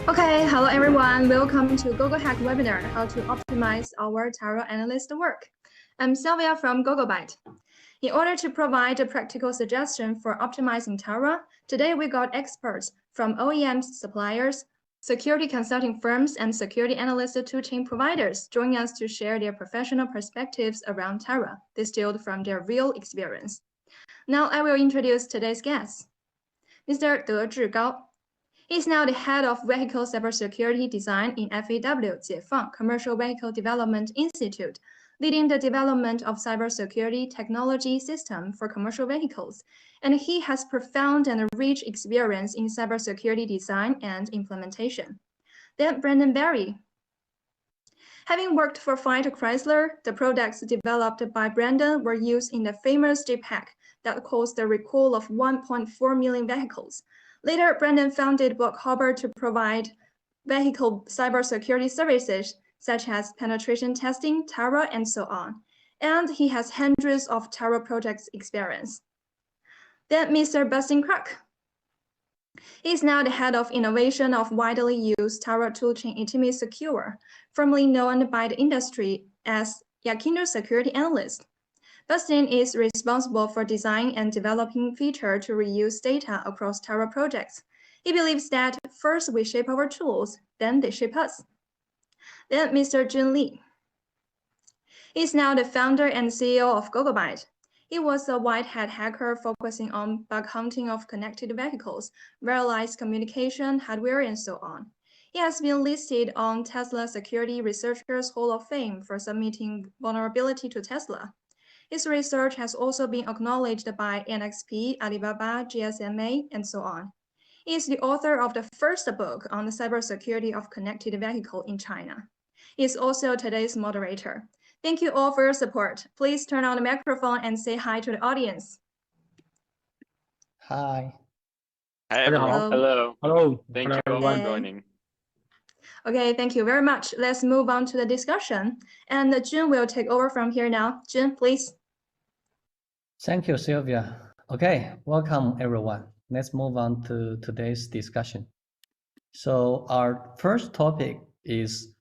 Okay, hello everyone. Welcome to GoGoHack webinar, how to optimize our tarot analyst work. I'm Sylvia from GoGoByte. In order to provide a practical suggestion for optimizing tarot, today we got experts from OEMs, suppliers, security consulting firms, and security analyst toolchain providers joining us to share their professional perspectives around tarot, distilled from their real experience. Now I will introduce today's guest, Mr. De Zhigao. He is now the head of Vehicle Cybersecurity Design in FAW Jiefang Commercial Vehicle Development Institute, leading the development of cybersecurity technology system for commercial vehicles. And he has profound and rich experience in cybersecurity design and implementation. Then Brandon Barry. Having worked for Fiat Chrysler, the products developed by Brandon were used in the famous Jeep hack that caused the recall of 1.4 million vehicles. Later, Brandon founded Block Harbor to provide vehicle cybersecurity services such as penetration testing, tarot, and so on. And he has hundreds of tarot projects experience. Then Mr. Bustin Kruk. He is now the head of innovation of widely used tarot toolchain Intimate Secure, formerly known by the industry as Yakindo Security Analyst. Bustin is responsible for designing and developing features to reuse data across tarot projects. He believes that first we shape our tools, then they shape us. Then Mr. Jun Li. He is now the founder and CEO of GoGoByte. He was a white hat hacker focusing on bug hunting of connected vehicles, wireless communication, hardware, and so on. He has been listed on Tesla Security Researchers Hall of Fame for submitting vulnerability to Tesla. His research has also been acknowledged by NXP, Alibaba, GSMA, and so on. He is the author of the first book on the cybersecurity of connected vehicle in China. He is also today's moderator. Thank you all for your support. Please turn on the microphone and say hi to the audience. Hi. Hi everyone. Hello. Hello. Thank Hello, you all for everyone. joining. Okay, thank you very much. Let's move on to the discussion. And Jun will take over from here now. Jun, please. Thank you, Sylvia. Okay, welcome everyone. Let's move on to today's discussion. So our first topic is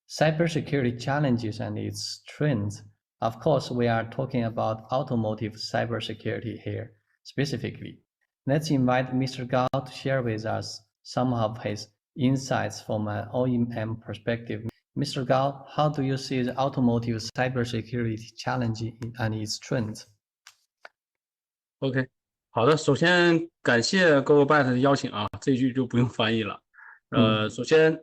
cybersecurity challenges and its trends. Of course, we are talking about automotive cybersecurity here specifically. Let's invite Mr. Gao to share with us some of his insights from an OEM perspective. Mr. Gao, how do you see the automotive cybersecurity challenge and its trends? OK， 好的，首先感谢 GoGoByte 的邀请啊，这句就不用翻译了。首先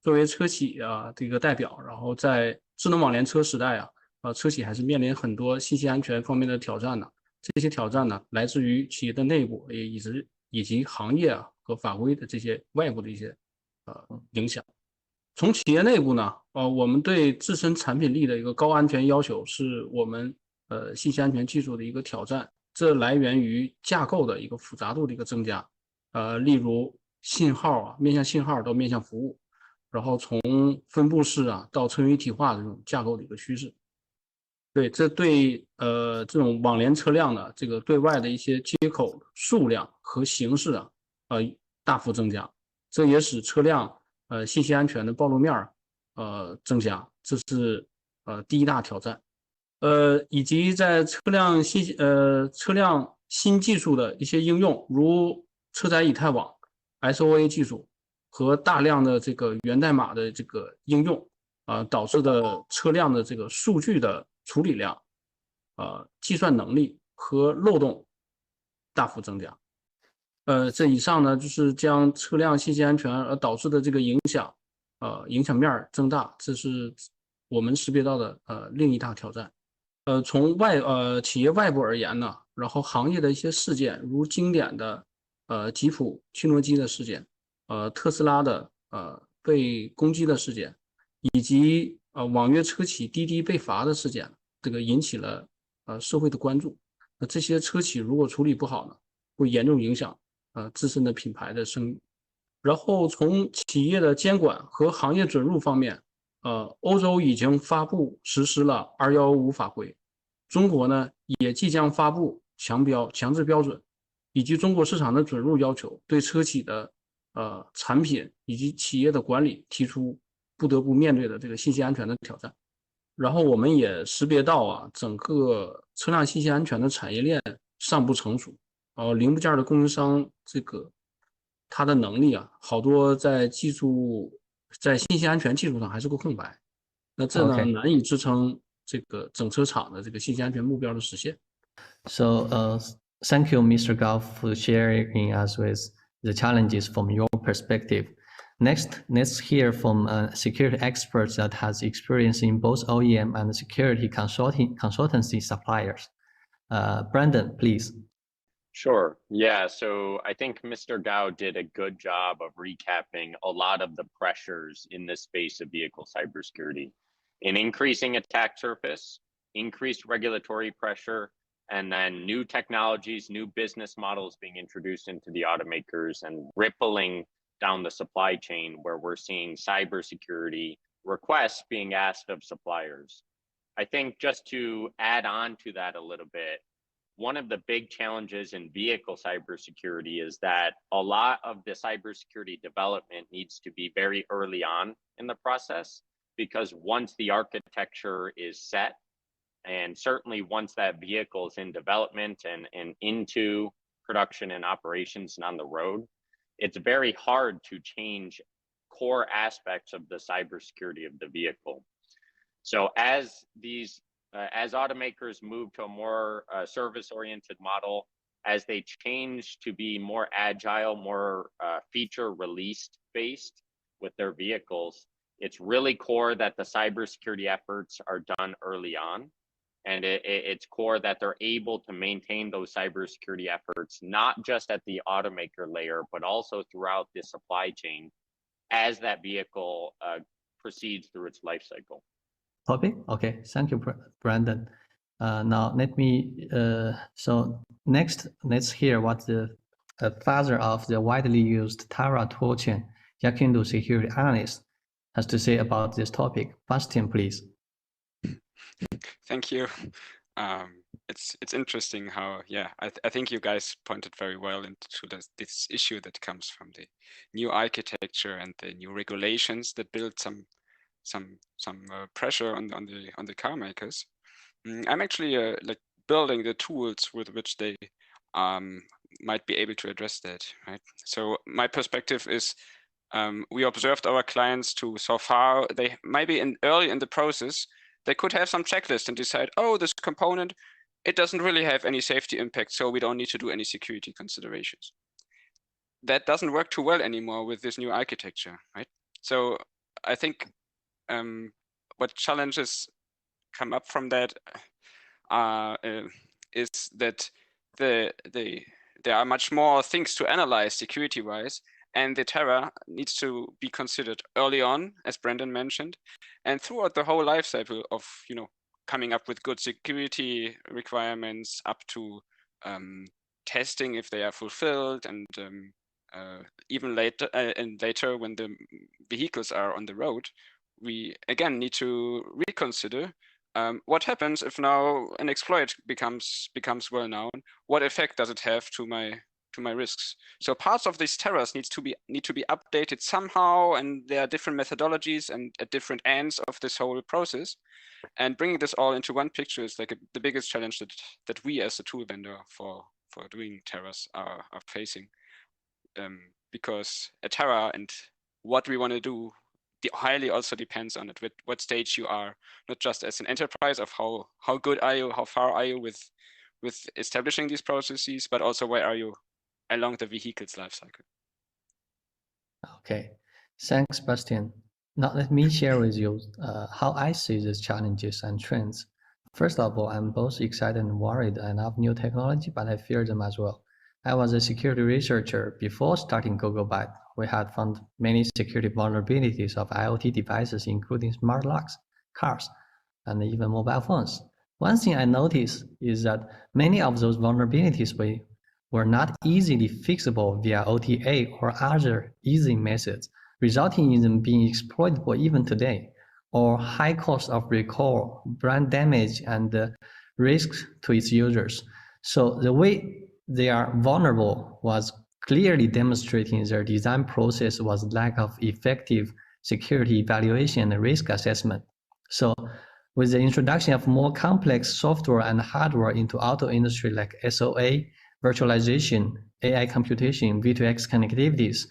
作为车企啊这个代表，然后在智能网联车时代啊，车企还是面临很多信息安全方面的挑战呢。这些挑战呢，来自于企业的内部，以及行业啊和法规的这些外部的一些影响。从企业内部呢，我们对自身产品力的一个高安全要求，是我们信息安全技术的一个挑战。这来源于架构的一个复杂度的一个增加，例如信号啊，面向信号到面向服务，然后从分布式啊到车云一体化的这种架构的一个趋势。对，这对这种网联车辆的这个对外的一些接口数量和形式啊，大幅增加，这也使车辆信息安全的暴露面增加，这是第一大挑战。以及在车辆新技术的一些应用，如车载以太网、SOA 技术和大量的这个源代码的这个应用，导致的车辆的这个数据的处理量、计算能力和漏洞大幅增加。这以上呢，就是将车辆信息安全而导致的这个影响面增大，这是我们识别到的另一大挑战。从企业外部而言呢，然后行业的一些事件，如经典的吉普驱诺基的事件，特斯拉的被攻击的事件，以及网约车企滴滴被罚的事件，这个引起了社会的关注。这些车企如果处理不好呢，会严重影响自身的品牌的声誉。然后从企业的监管和行业准入方面，欧洲已经实施了2115法规，中国呢也即将发布强制标准，以及中国市场的准入要求，对车企的产品以及企业的管理提出不得不面对的这个信息安全的挑战。然后我们也识别到整个车辆信息安全的产业链尚不成熟，零部件的供应商它的能力好多在信息安全技术上还是个空白，那这呢难以支撑这个整车厂的这个信息安全目标的实现。So thank you, Mr. Gao, for sharing us with the challenges from your perspective. Next, let's hear from a security expert that has experience in both OEM and security consultancy suppliers. Brandon, please. Sure. Yeah. So I think Mr. Gao did a good job of recapping a lot of the pressures in this space of vehicle cybersecurity. An increasing attack surface, increased regulatory pressure, and then new technologies, new business models being introduced into the automakers and rippling down the supply chain, where we're seeing cybersecurity requests being asked of suppliers. I think just to add on to that a little bit, one of the big challenges in vehicle cybersecurity is that a lot of the cybersecurity development needs to be very early on in the process, because once the architecture is set, and certainly once that vehicle is in development and into production and operations and on the road, it's very hard to change core aspects of the cybersecurity of the vehicle. So as automakers move to a more service-oriented model, as they change to be more agile, more feature released based with their vehicles, it's really core that the cybersecurity efforts are done early on. And it's core that they're able to maintain those cybersecurity efforts, not just at the automaker layer, but also throughout the supply chain as that vehicle proceeds through its life cycle. Okay, thank you, Brandon. Now so next, let's hear what the father of the widely used Tara toolchain, Yakindo security analyst, has to say about this topic. Bastian, please. Thank you. It's interesting how, I think you guys pointed very well into this issue that comes from the new architecture and the new regulations that build some pressure on the car makers. I'm actually like building the tools with which they might be able to address that, right? So my perspective is we observed our clients so far they might be early in the process. They could have some checklist and decide, oh, this component, it doesn't really have any safety impact, so we don't need to do any security considerations. That doesn't work too well anymore with this new architecture, right? So I think what challenges come up from that is that there are much more things to analyze security-wise, and the Terra needs to be considered early on, as Brandon mentioned, and throughout the whole life cycle of coming up with good security requirements up to testing if they are fulfilled, and even later when the vehicles are on the road, we again need to reconsider what happens if now an exploit becomes well known. What effect does it have to my risks? So parts of these terrors need to be updated somehow, and there are different methodologies and at different ends of this whole process. And bringing this all into one picture is like the biggest challenge that we as a tool vendor for doing terrors are facing, because a terror and what we want to do highly also depends on what stage you are, not just as an enterprise of how good are you, how far are you with establishing these processes, but also where are you along the vehicle's life cycle. Okay, thanks, Bastian. Now let me share with you how I see these challenges and trends. First of all, I'm both excited and worried. I love new technology, but I fear them as well. I was a security researcher before starting GoGoByte. We had found many security vulnerabilities of IoT devices, including smart locks, cars, and even mobile phones. One thing I noticed is that many of those vulnerabilities were not easily fixable via OTA or other easy methods, resulting in them being exploitable even today, or high cost of recall, brand damage, and risks to its users. So the way they are vulnerable was clearly demonstrating their design process was lack of effective security evaluation and risk assessment. So with the introduction of more complex software and hardware into auto industry like SOA, virtualization, AI computation, V2X connectivities,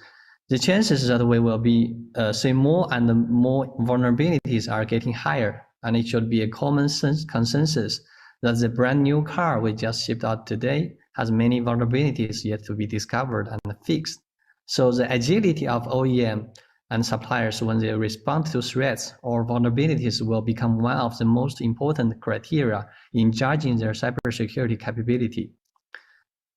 the chances that we will be see more and more vulnerabilities are getting higher, and it should be a common sense consensus that the brand new car we just shipped out today has many vulnerabilities yet to be discovered and fixed. So the agility of OEM and suppliers when they respond to threats or vulnerabilities will become one of the most important criteria in judging their cybersecurity capability.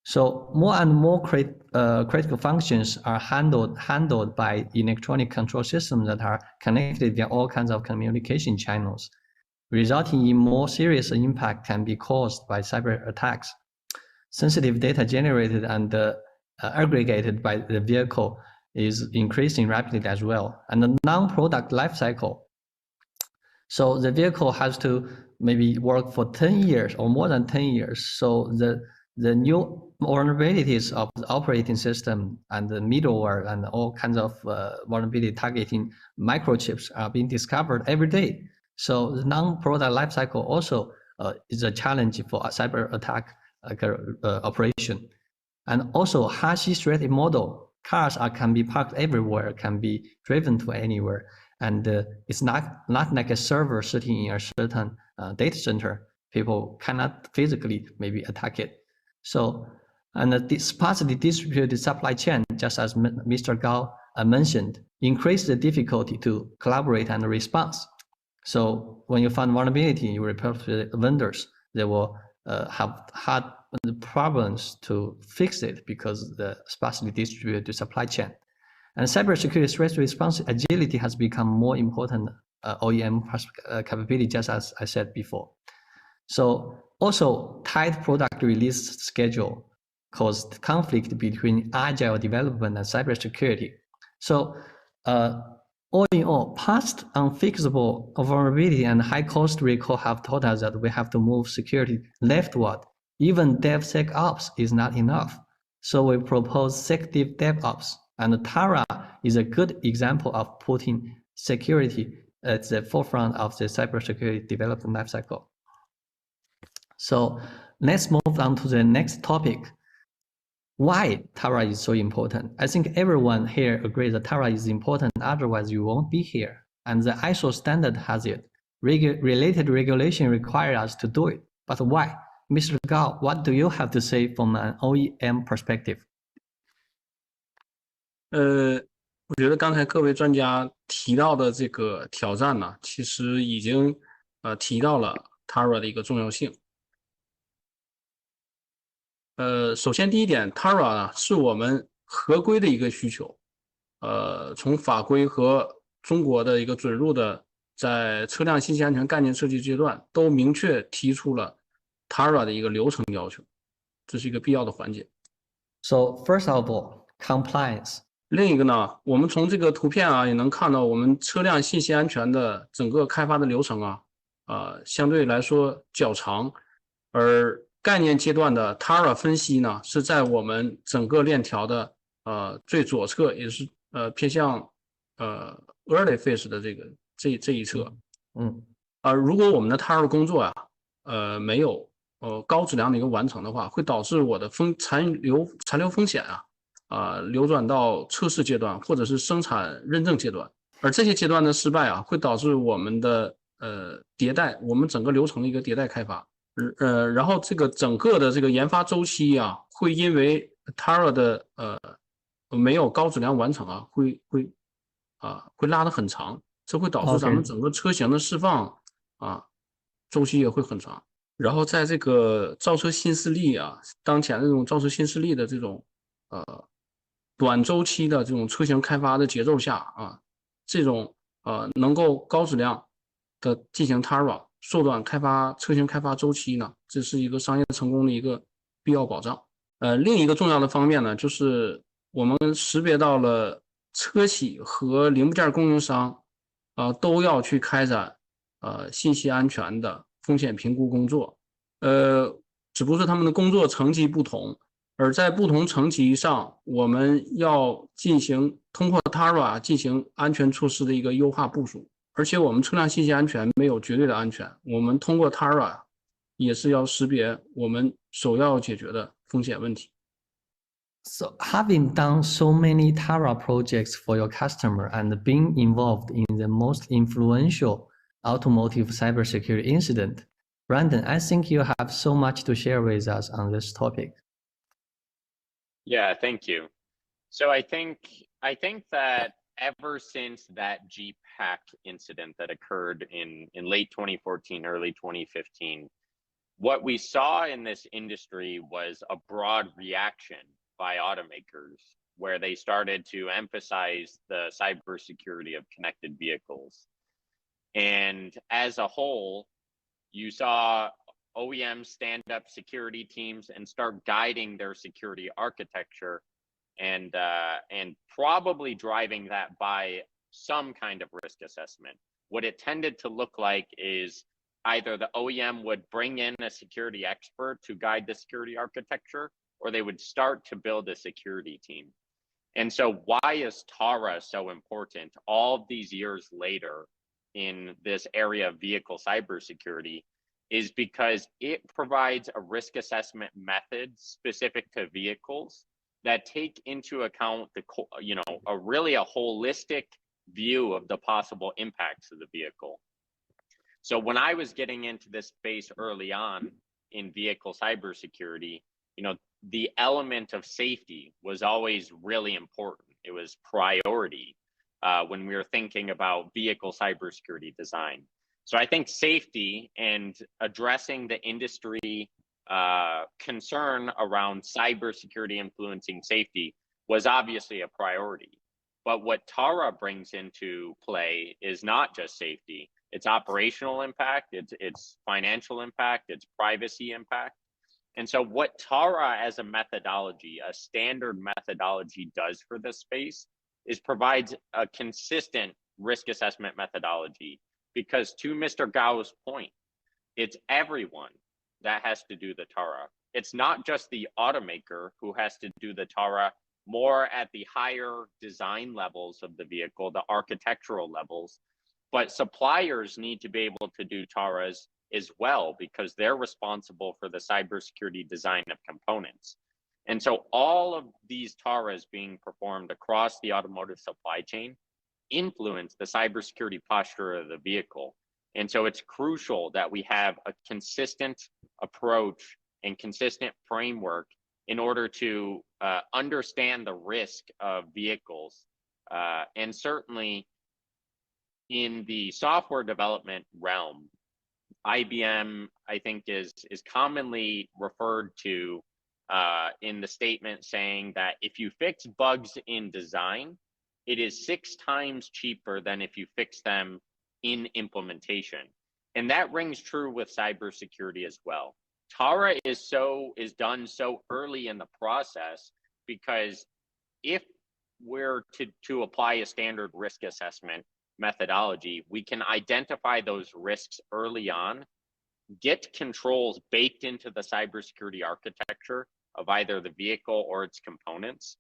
So more and more critical functions are handled by electronic control systems that are connected via all kinds of communication channels, resulting in more serious impact can be caused by cyber attacks. Sensitive data generated and aggregated by the vehicle is increasing rapidly as well, and the non-product life cycle. So the vehicle has to maybe work for 10 years or more than 10 years. So the new vulnerabilities of the operating system and the middleware and all kinds of vulnerability targeting microchips are being discovered every day. So the non-product lifecycle also is a challenge for a cyber attack operation. And also hashy threat model, cars can be parked everywhere, can be driven to anywhere. And it's not like a server sitting in a certain data center. People cannot physically maybe attack it. So, and the sparsely distributed supply chain, just as Mr. Gao mentioned, increase the difficulty to collaborate and respond. So when you find vulnerability, you report to the vendors, they will have hard problems to fix it because the sparsely distributed supply chain. And cybersecurity threat response agility has become more important OEM capability, just as I said before. So also tight product release schedule caused conflict between agile development and cybersecurity. So all in all, past unfixable vulnerability and high cost recall have taught us that we have to move security leftward. Even DevSecOps is not enough. So we propose SecDiv DevOps, and Tara is a good example of putting security at the forefront of the cybersecurity development lifecycle. So let's move on to the next topic. Why Tara is so important? I think everyone here agrees that Tara is important, otherwise you won't be here. And the ISO standard has it. Related regulation require us to do it. But why? Mr. Gao, what do you have to say from an OEM perspective? 我觉得刚才各位专家提到的这个挑战呢，其实已经提到了 Tara 的一个重要性。首先第一点 ，Tara 呢是我们合规的一个需求。从法规和中国的一个准入的，在车辆信息安全概念设计阶段都明确提出了 Tara 的一个流程要求，这是一个必要的环节。So first of all, compliance. 另一个呢，我们从这个图片也能看到我们车辆信息安全的整个开发的流程相对来说较长，而概念阶段的 Tara 分析呢，是在我们整个链条的最左侧，也是偏向early phase 的这一侧。如果我们的 Tara 工作没有高质量的一个完成的话，会导致我的残留风险流转到测试阶段或者是生产认证阶段，而这些阶段的失败会导致我们的迭代，我们整个流程的一个迭代开发，然后这个整个的这个研发周期会因为 Tara 的没有高质量完成会拉得很长，这会导致咱们整个车型的释放周期也会很长。然后在这个造车新势力当前这种造车新势力的这种短周期的这种车型开发的节奏下这种能够高质量的进行 Tara 缩短车型开发周期呢，这是一个商业成功的一个必要保障。另一个重要的方面呢，就是我们识别到了车企和零部件供应商都要去开展信息安全的风险评估工作。只不过是他们的工作层级不同，而在不同层级上，我们要通过 Tara 进行安全措施的一个优化部署。而且我们车辆信息安全没有绝对的安全，我们通过 Tara 也是要识别我们首要解决的风险问题。So having done so many Tara projects for your customer and being involved in the most influential automotive cybersecurity incident, Brandon, I think you have so much to share with us on this topic. Yeah, thank you. So I think that ever since that Jeep hack incident that occurred in late 2014, early 2015, what we saw in this industry was a broad reaction by automakers where they started to emphasize the cybersecurity of connected vehicles. And as a whole, you saw OEMs stand up security teams and start guiding their security architecture and probably driving that by some kind of risk assessment. What it tended to look like is either the OEM would bring in a security expert to guide the security architecture, or they would start to build a security team. And so why is Tara so important all of these years later in this area of vehicle cybersecurity is because it provides a risk assessment method specific to vehicles that take into account a holistic view of the possible impacts of the vehicle. So when I was getting into this space early on in vehicle cybersecurity, the element of safety was always really important. It was priority when we were thinking about vehicle cybersecurity design. So I think safety and addressing the industry concern around cybersecurity influencing safety was obviously a priority. But what Tara brings into play is not just safety. It's operational impact, it's financial impact, it's privacy impact. And so what Tara as a methodology, a standard methodology does for this space is provides a consistent risk assessment methodology. Because to Mr. Gao's point, it's everyone that has to do the Tara. It's not just the automaker who has to do the Tara more at the higher design levels of the vehicle, the architectural levels, but suppliers need to be able to do Taras as well because they're responsible for the cybersecurity design of components. And so all of these Taras being performed across the automotive supply chain influence the cybersecurity posture of the vehicle. And so it's crucial that we have a consistent approach and consistent framework in order to understand the risk of vehicles. And certainly in the software development realm, IBM, I think, is commonly referred to in the statement saying that if you fix bugs in design, it is 6 times cheaper than if you fix them in implementation. And that rings true with cybersecurity as well. Tara is done so early in the process because if we're to apply a standard risk assessment methodology, we can identify those risks early on, get controls baked into the cybersecurity architecture of either the vehicle or its components,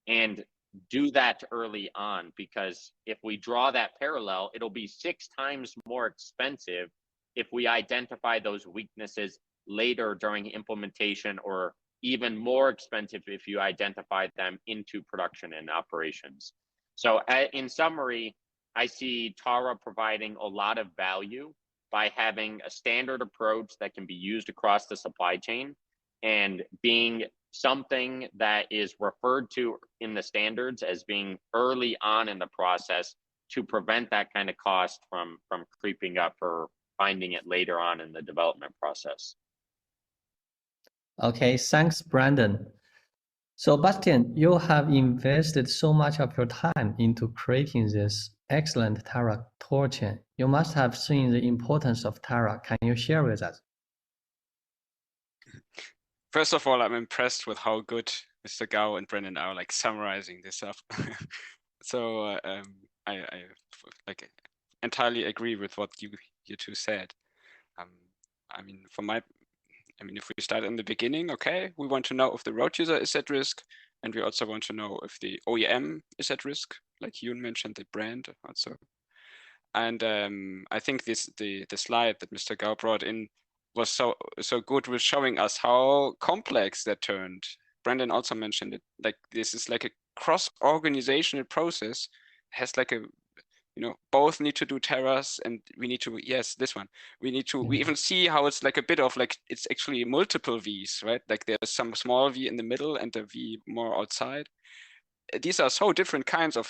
and do that early on, because if we draw that parallel, it'll be 6 times more expensive if we identify those weaknesses later during implementation, or even more expensive if you identify them into production and operations. So in summary, I see Tara providing a lot of value by having a standard approach that can be used across the supply chain and being something that is referred to in the standards as being early on in the process to prevent that kind of cost from creeping up or finding it later on in the development process. Okay, thanks, Brandon. So, Bastian, you have invested so much of your time into creating this excellent Tara toolchain. You must have seen the importance of Tara. Can you share with us? First of all, I'm impressed with how good Mr. Gao and Brendan are summarizing this up. So I entirely agree with what you two said. I mean, I mean, if we start in the beginning, okay, we want to know if the road user is at risk, and we also want to know if the OEM is at risk, like Yoon mentioned, the brand also. And I think the slide that Mr. Gao brought in was so good with showing us how complex that turned. Brandon also mentioned it. Like this is like a cross-organizational process. Has like a, you know, both need to do Terras, and we need to, yes, this one. We need to, we even see how it's like a bit of like, it's actually multiple Vs, right? Like there's some small V in the middle and the V more outside. These are so different kinds of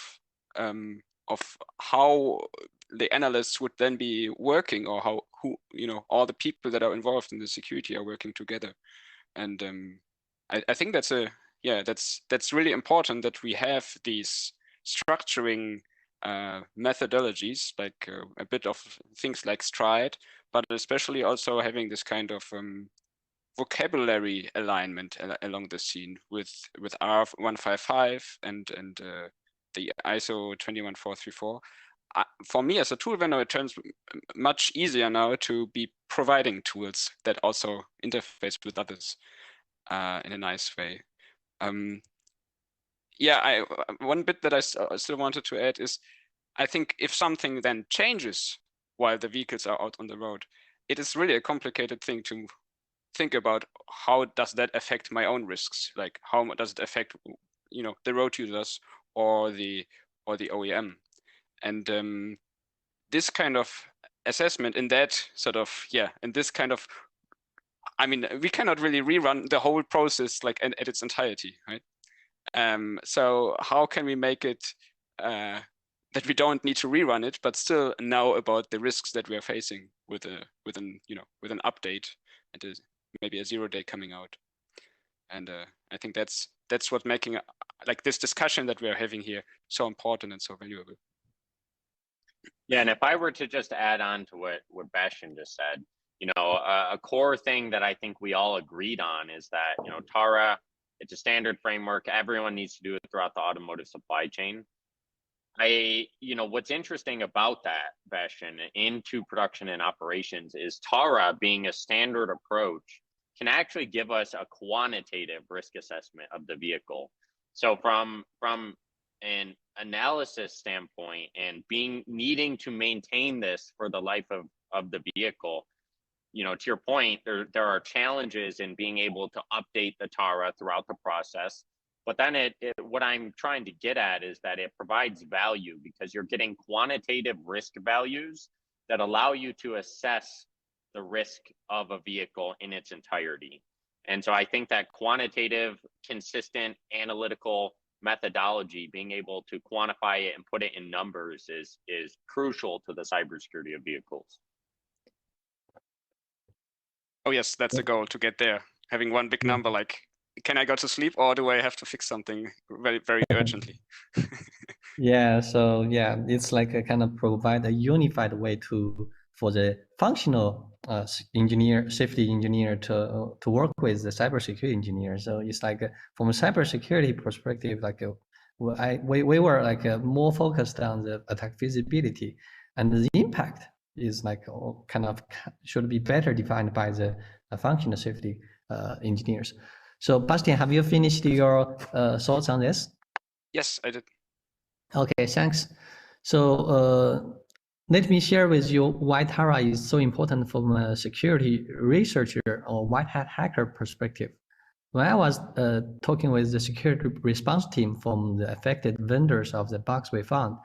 how the analysts would then be working, or how, who, you know, all the people that are involved in the security are working together. And I think that's a, yeah, that's really important that we have these structuring methodologies, like a bit of things like Stride, but especially also having this kind of vocabulary alignment along the scene with R155 and the ISO 21434. For me as a tool vendor, it turns much easier now to be providing tools that also interface with others in a nice way. Yeah, one bit that I still wanted to add is, I think if something then changes while the vehicles are out on the road, it is really a complicated thing to think about. How does that affect my own risks? Like how does it affect, you know, the road users or the OEM? And this kind of assessment in that sort of, yeah, in this kind of, I mean, we cannot really rerun the whole process like at its entirety, right? So how can we make it that we don't need to rerun it, but still know about the risks that we are facing with an update and maybe a 0-day coming out? And I think that's what making like this discussion that we are having here so important and so valuable. Yeah, and if I were to just add on to what Bastian just said, you know, a core thing that I think we all agreed on is that, you know, TARA, it's a standard framework. Everyone needs to do it throughout the automotive supply chain. You know, what's interesting about that, Bastian, into production and operations is TARA being a standard approach can actually give us a quantitative risk assessment of the vehicle. So from an analysis standpoint and needing to maintain this for the life of the vehicle, you know, to your point, there are challenges in being able to update the TARA throughout the process. But then what I'm trying to get at is that it provides value because you're getting quantitative risk values that allow you to assess the risk of a vehicle in its entirety. And so I think that quantitative, consistent, analytical methodology, being able to quantify it and put it in numbers is crucial to the cybersecurity of vehicles. Oh yes, that's the goal, to get there. Having one big number, like, can I go to sleep or do I have to fix something very, very urgently? Yeah, so yeah, it's like a kind of provide a unified way for the functional safety engineer to work with the cybersecurity engineer. So it's like from a cybersecurity perspective, like we were like more focused on the attack feasibility, and the impact is like kind of should be better defined by the functional safety engineers. So Bastian, have you finished your thoughts on this? Yes, I did. Okay, thanks. So let me share with you why TARA is so important from a security researcher or white hat hacker perspective. When I was talking with the security response team from the affected vendors of the bugs we found,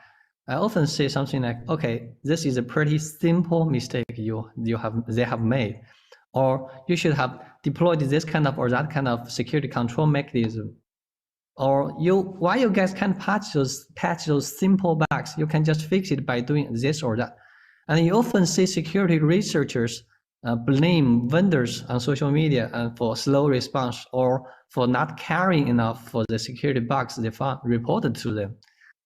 I often say something like, okay, this is a pretty simple mistake they have made, or you should have deployed this kind of or that kind of security control mechanism. Or why you guys can't patch those simple bugs? You can just fix it by doing this or that. And you often see security researchers blame vendors on social media for slow response or for not caring enough for the security bugs they found reported to them.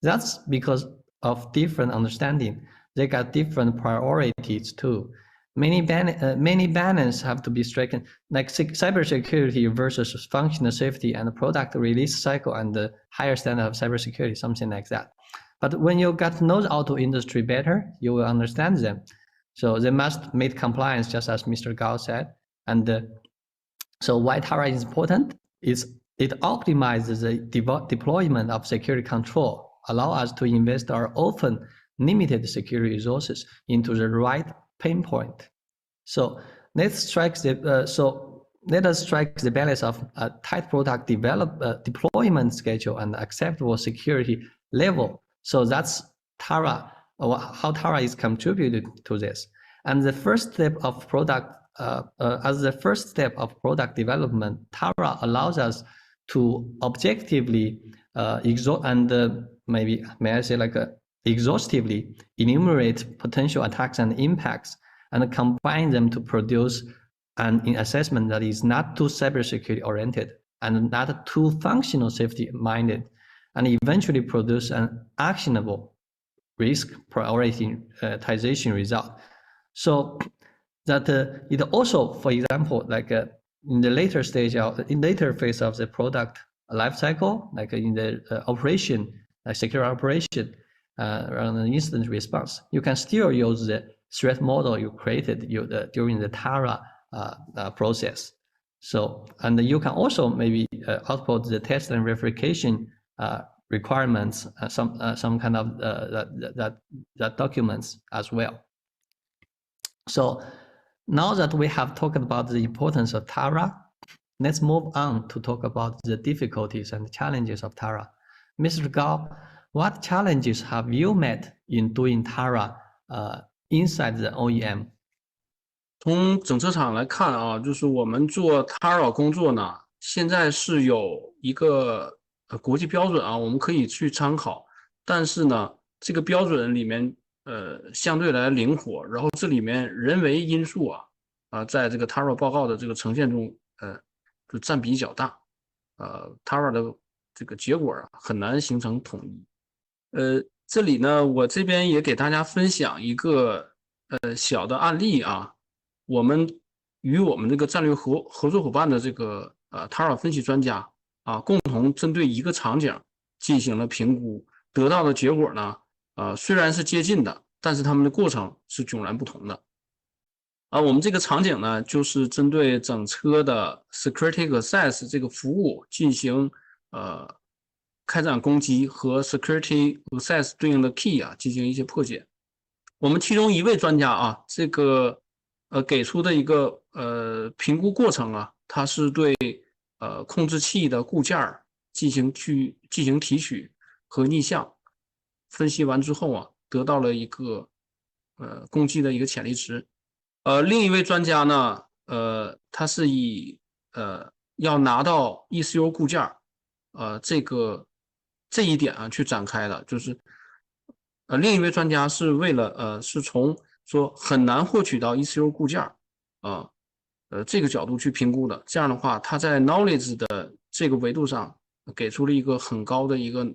That's because of different understanding. They got different priorities too. Many balance have to be stricken, like cybersecurity versus functional safety and product release cycle and the higher standard of cybersecurity, something like that. But when you got to know the auto industry better, you will understand them. So they must meet compliance, just as Mr. Gao said, and So why Tara is important is it optimizes the deployment of security control, allow us to invest our often limited security resources into the right pinpoint. So let us strike the balance of a tight product deployment schedule and acceptable security level. So that's Tara, how Tara is contributed to this. And the first step of product, as the first step of product development, Tara allows us to objectively exhaustively enumerate potential attacks and impacts and combine them to produce an assessment that is not too cybersecurity oriented and not too functional safety minded, and eventually produce an actionable risk prioritization result. So that it also, for example, like in the later phase of the product life cycle, like in the operation, like secure operation, around an incident response, you can still use the threat model you created during the Tara process. So, and you can also maybe output the test and verification requirements, some kind of that documents as well. So now that we have talked about the importance of Tara, let's move on to talk about the difficulties and challenges of Tara. Mr. Gao, what challenges have you met in doing Tara inside the OEM? 从整车厂来看啊，就是我们做 Tara 工作呢，现在是有一个国际标准啊，我们可以去参考。但是呢，这个标准里面相对来灵活，然后这里面人为因素在这个 Tara 报告的这个呈现中就占比较大。Tara 的这个结果很难形成统一。这里呢，我这边也给大家分享一个小的案例啊。我们与我们这个战略合作伙伴的这个Tara 分析专家共同针对一个场景进行了评估，得到的结果呢，虽然是接近的，但是他们的过程是迥然不同的。我们这个场景呢，就是针对整车的 Security Access 这个服务进行开展攻击和 Security Access 对应的 Key 进行一些破解。我们其中一位专家这个给出的一个评估过程它是对控制器的固件进行提取和逆向分析完之后得到了一个攻击的一个潜力值。另一位专家呢，他是以要拿到 ECU 固件这一点去展开的，就是另一位专家是为了是从说很难获取到 ECU 固件这个角度去评估的。这样的话，他在 knowledge 的这个维度上给出了一个很高的一个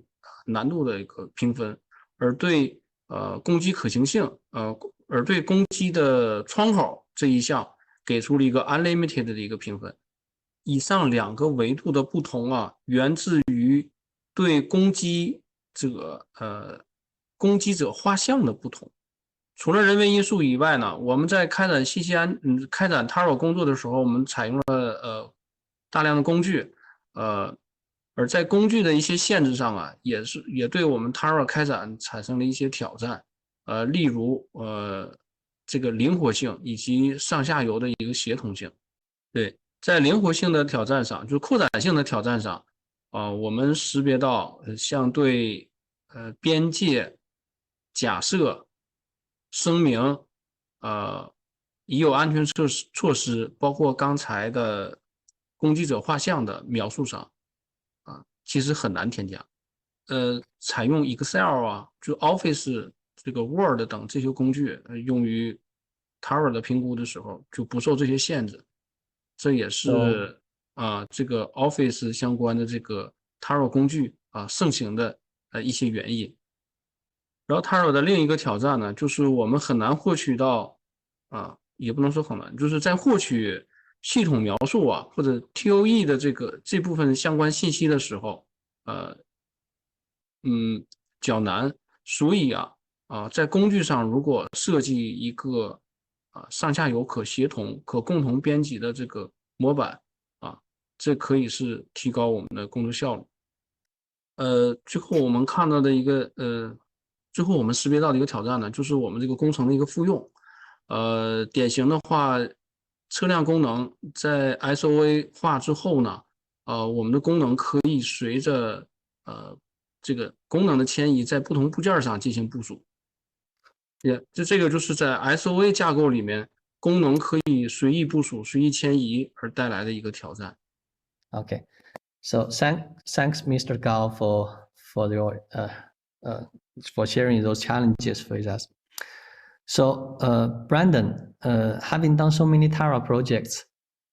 难度的一个评分，而对攻击可行性而对攻击的窗口这一项给出了一个 unlimited 的一个评分。以上两个维度的不同源自于对攻击者画像的不同。除了人为因素以外呢，我们在开展开展 Tara 工作的时候，我们采用了大量的工具，而在工具的一些限制上也对我们 Tara 开展产生了一些挑战，例如这个灵活性以及上下游的一个协同性。对，在灵活性的挑战上，就是扩展性的挑战上，我们识别到像对边界假设声明已有安全措施，包括刚才的攻击者画像的描述上其实很难添加。采用 Excel 就 Office 这个 Word 等这些工具用于 Tara 的评估的时候就不受这些限制。这也是这个 Office 相关的这个 Tara 工具盛行的一些原因。然后 Tara 的另一个挑战呢，就是我们很难获取到也不能说很难，就是在获取系统描述或者 TOE 的这部分相关信息的时候较难。所以在工具上如果设计一个上下游可协同可共同编辑的这个模板这可以是提高我们的工作效率。最后我们看到的一个最后我们识别到的一个挑战呢，就是我们这个工程的一个复用。典型的话，车辆功能在 SOA 化之后呢，我们的功能可以随着这个功能的迁移，在不同部件上进行部署。这个就是在 SOA 架构里面，功能可以随意部署、随意迁移而带来的一个挑战。Okay, so thanks, Mr. Gao, for your for sharing those challenges with us. So, Brandon, having done so many Tara projects,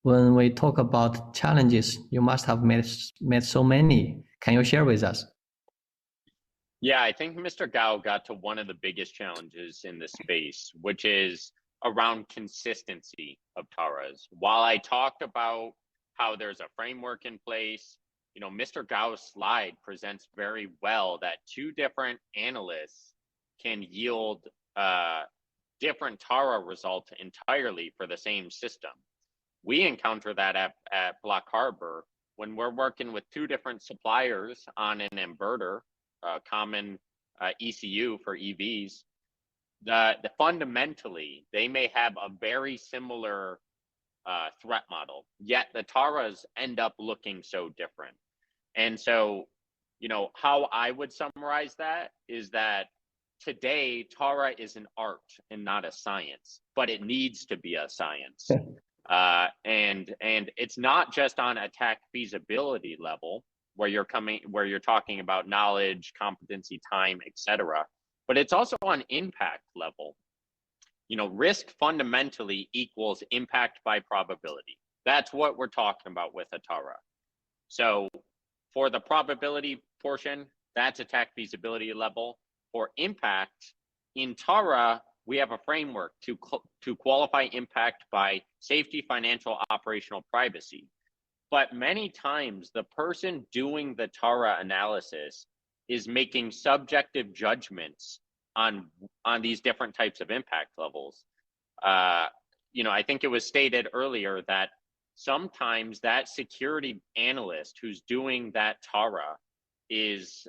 when we talk about challenges, you must have met so many. Can you share with us? Yeah, I think Mr. Gao got to one of the biggest challenges in this space, which is around consistency of Taras. While I talked about how there's a framework in place, Mr. Gao's slide presents very well that two different analysts can yield different Tara results entirely for the same system. We encounter that at Block Harbor when we're working with two different suppliers on an inverter, common ECU for EVs. Fundamentally, they may have a very similar threat model, yet the Taras end up looking so different. And so, how I would summarize that is that today, Tara is an art and not a science, but it needs to be a science. And it's not just on attack feasibility level where you're talking about knowledge, competency, time, etc., but it's also on impact level. Risk fundamentally equals impact by probability. That's what we're talking about with a Tara. So for the probability portion, that's attack feasibility level. For impact, in Tara, we have a framework to qualify impact by safety, financial, operational, privacy. But many times, the person doing the Tara analysis is making subjective judgments on these different types of impact levels. I think it was stated earlier that sometimes that security analyst who's doing that Tara is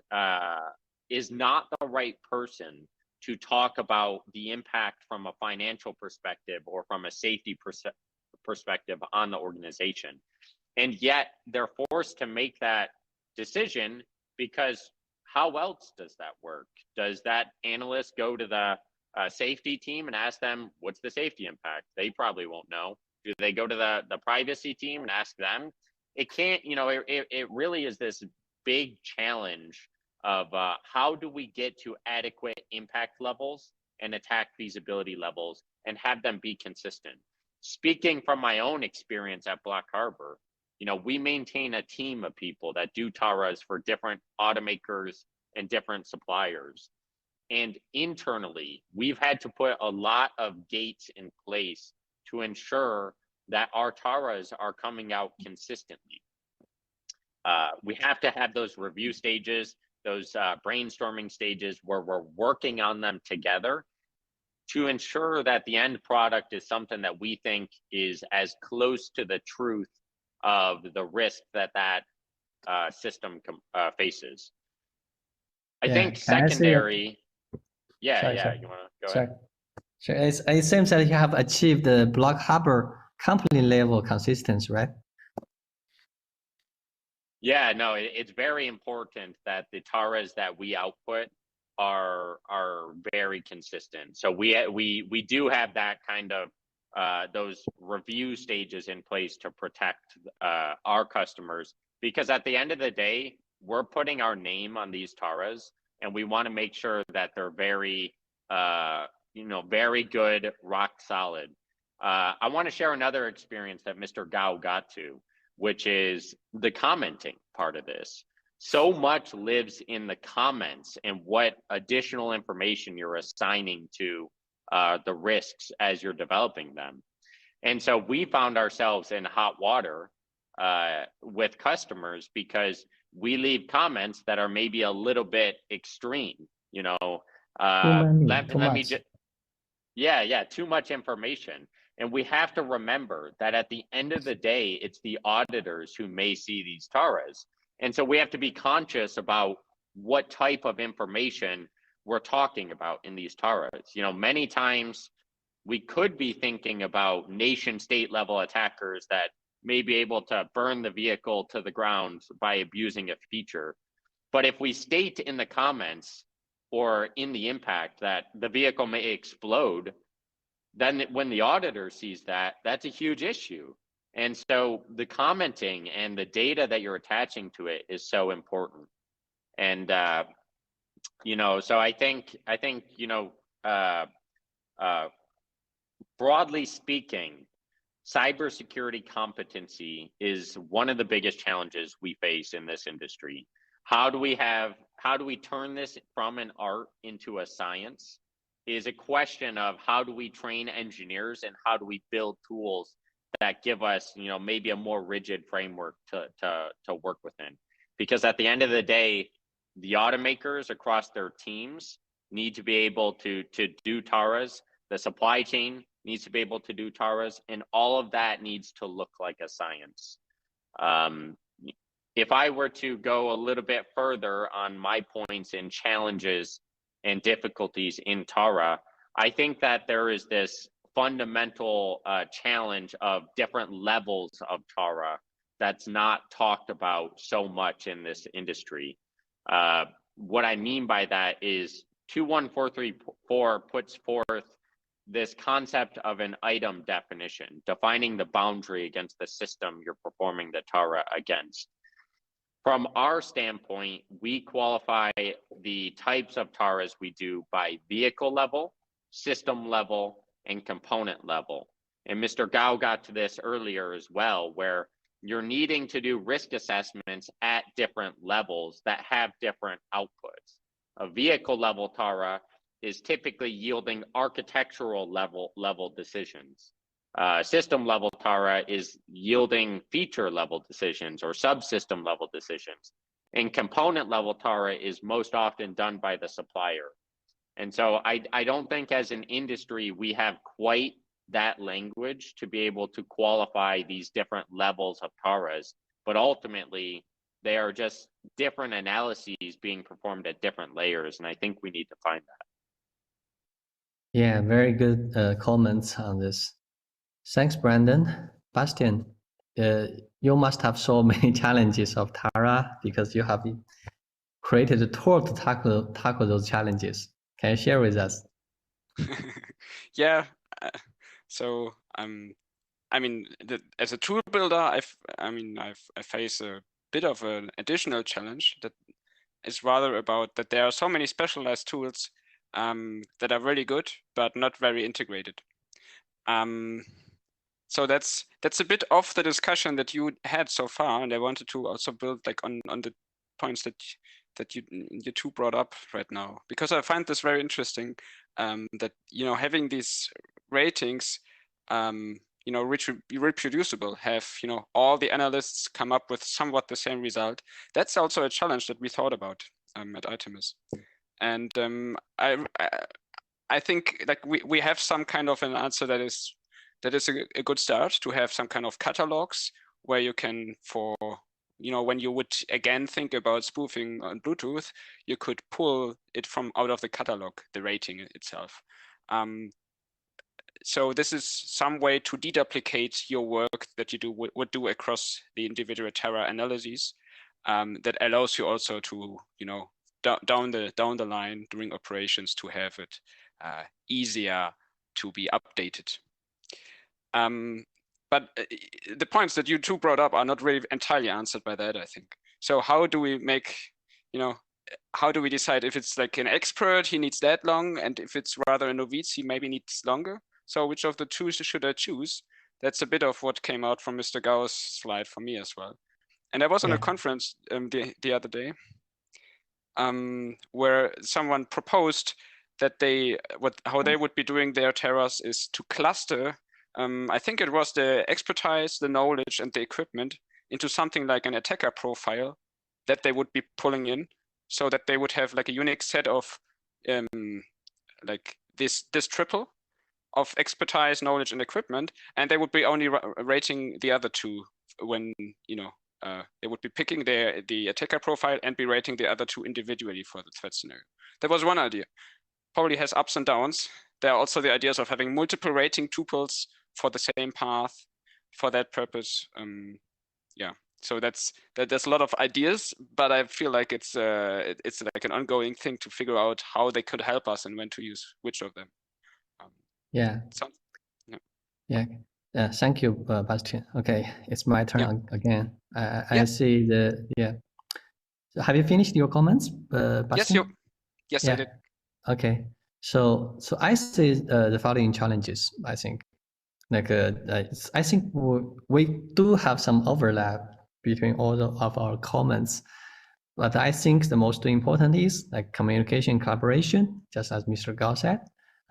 not the right person to talk about the impact from a financial perspective or from a safety perspective on the organization. And yet they're forced to make that decision because how else does that work? Does that analyst go to the safety team and ask them, what's the safety impact? They probably won't know. Do they go to the privacy team and ask them? It can't, it really is this big challenge of how do we get to adequate impact levels and attack feasibility levels and have them be consistent. Speaking from my own experience at Block Harbor, we maintain a team of people that do Taras for different automakers and different suppliers. And internally, we've had to put a lot of gates in place to ensure that our Taras are coming out consistently. We have to have those review stages, those brainstorming stages where we're working on them together to ensure that the end product is something that we think is as close to the truth of the risk that system faces. I think secondary. Sorry. You want to go ahead? Sure. It seems that you have achieved the Block Harbor company level consistency, right? Yeah, no, it's very important that the Taras that we output are very consistent. So we do have that kind of those review stages in place to protect our customers, because at the end of the day, we're putting our name on these Taras, and we want to make sure that they're very very good, rock solid. I want to share another experience that Mr. Gao got to, which is the commenting part of this. So much lives in the comments and what additional information you're assigning to the risks as you're developing them. And so we found ourselves in hot water with customers because we leave comments that are maybe a little bit extreme, too much. Too much information. And we have to remember that at the end of the day, it's the auditors who may see these TARAs. And so we have to be conscious about what type of information we're talking about in these TARAs. You know, many times we could be thinking about nation state level attackers that may be able to burn the vehicle to the ground by abusing a feature. But if we state in the comments or in the impact that the vehicle may explode, then when the auditor sees that, that's a huge issue. And so the commenting and the data that you're attaching to it is so important. And, you know, so I think, you know, broadly speaking, cybersecurity competency is one of the biggest challenges we face in this industry. How do we turn this from an art into a science is a question of how do we train engineers and how do we build tools that give us, you know, maybe a more rigid framework to work within. Because at the end of the day, the automakers across their teams need to be able to do TARAs. The supply chain needs to be able to do TARAs, and all of that needs to look like a science. If I were to go a little bit further on my points and challenges and difficulties in TARA, I think that there is this fundamental challenge of different levels of TARA that's not talked about so much in this industry. What I mean by that is 21434 puts forth this concept of an item definition, defining the boundary against the system you're performing the TARA against. From our standpoint, we qualify the types of TARAs we do by vehicle level, system level, and component level. And Mr. Gao got to this earlier as well, where you're needing to do risk assessments at different levels that have different outputs. A vehicle level TARA is typically yielding architectural level decisions. System level TARA is yielding feature level decisions or subsystem level decisions. And component level TARA is most often done by the supplier. And so I don't think as an industry we have quite that language to be able to qualify these different levels of TARAs, but ultimately they are just different analyses being performed at different layers, and I think we need to find that. Yeah, very good comments on this. Thanks, Brandon. Bastian, you must have so many challenges of TARA because you have created a tool to tackle those challenges. Can you share with us? Yeah. So I mean, as a tool builder, I face a bit of an additional challenge that is rather about that there are so many specialized tools that are really good but not very integrated. So that's a bit off the discussion that you had so far, and I wanted to also build like on the points that you two brought up right now, because I find this very interesting. That, you know, having these ratings, you know, reproducible, have, you know, all the analysts come up with somewhat the same result. That's also a challenge that we thought about at Artemis. And I think like we have some kind of an answer that is a good start, to have some kind of catalogs where you can, for, you know, when you would again think about spoofing on Bluetooth, you could pull it from out of the catalog, the rating itself. So this is some way to deduplicate your work that you would do across the individual TARA analyses, that allows you also to, you know, down the line during operations to have it easier to be updated. But the points that you two brought up are not really entirely answered by that, I think. So how do we make, you know, how do we decide if it's like an expert, he needs that long, and if it's rather a novice, he maybe needs longer? So which of the two should I choose? That's a bit of what came out from Mr. Gao's slide for me as well. And I was on a conference the other day where someone proposed that how they would be doing their TARAs is to cluster, I think it was the expertise, the knowledge, and the equipment into something like an attacker profile that they would be pulling in, so that they would have like a unique set of like this triple, of expertise, knowledge, and equipment, and they would be only rating the other two when, you know, they would be picking the attacker profile and be rating the other two individually for the threat scenario. That was one idea. Probably has ups and downs. There are also the ideas of having multiple rating tuples for the same path for that purpose. Yeah, so there's a lot of ideas, but I feel like it's like an ongoing thing to figure out how they could help us and when to use which of them. Yeah. Yeah. Yeah. Thank you, Bastian. Okay, it's my turn again. I see So have you finished your comments, Bastian? Yes, I did. Okay. So I see the following challenges. I think, like I think we do have some overlap between all of our comments, but I think the most important is like communication, collaboration. Just as Mr. Gao said,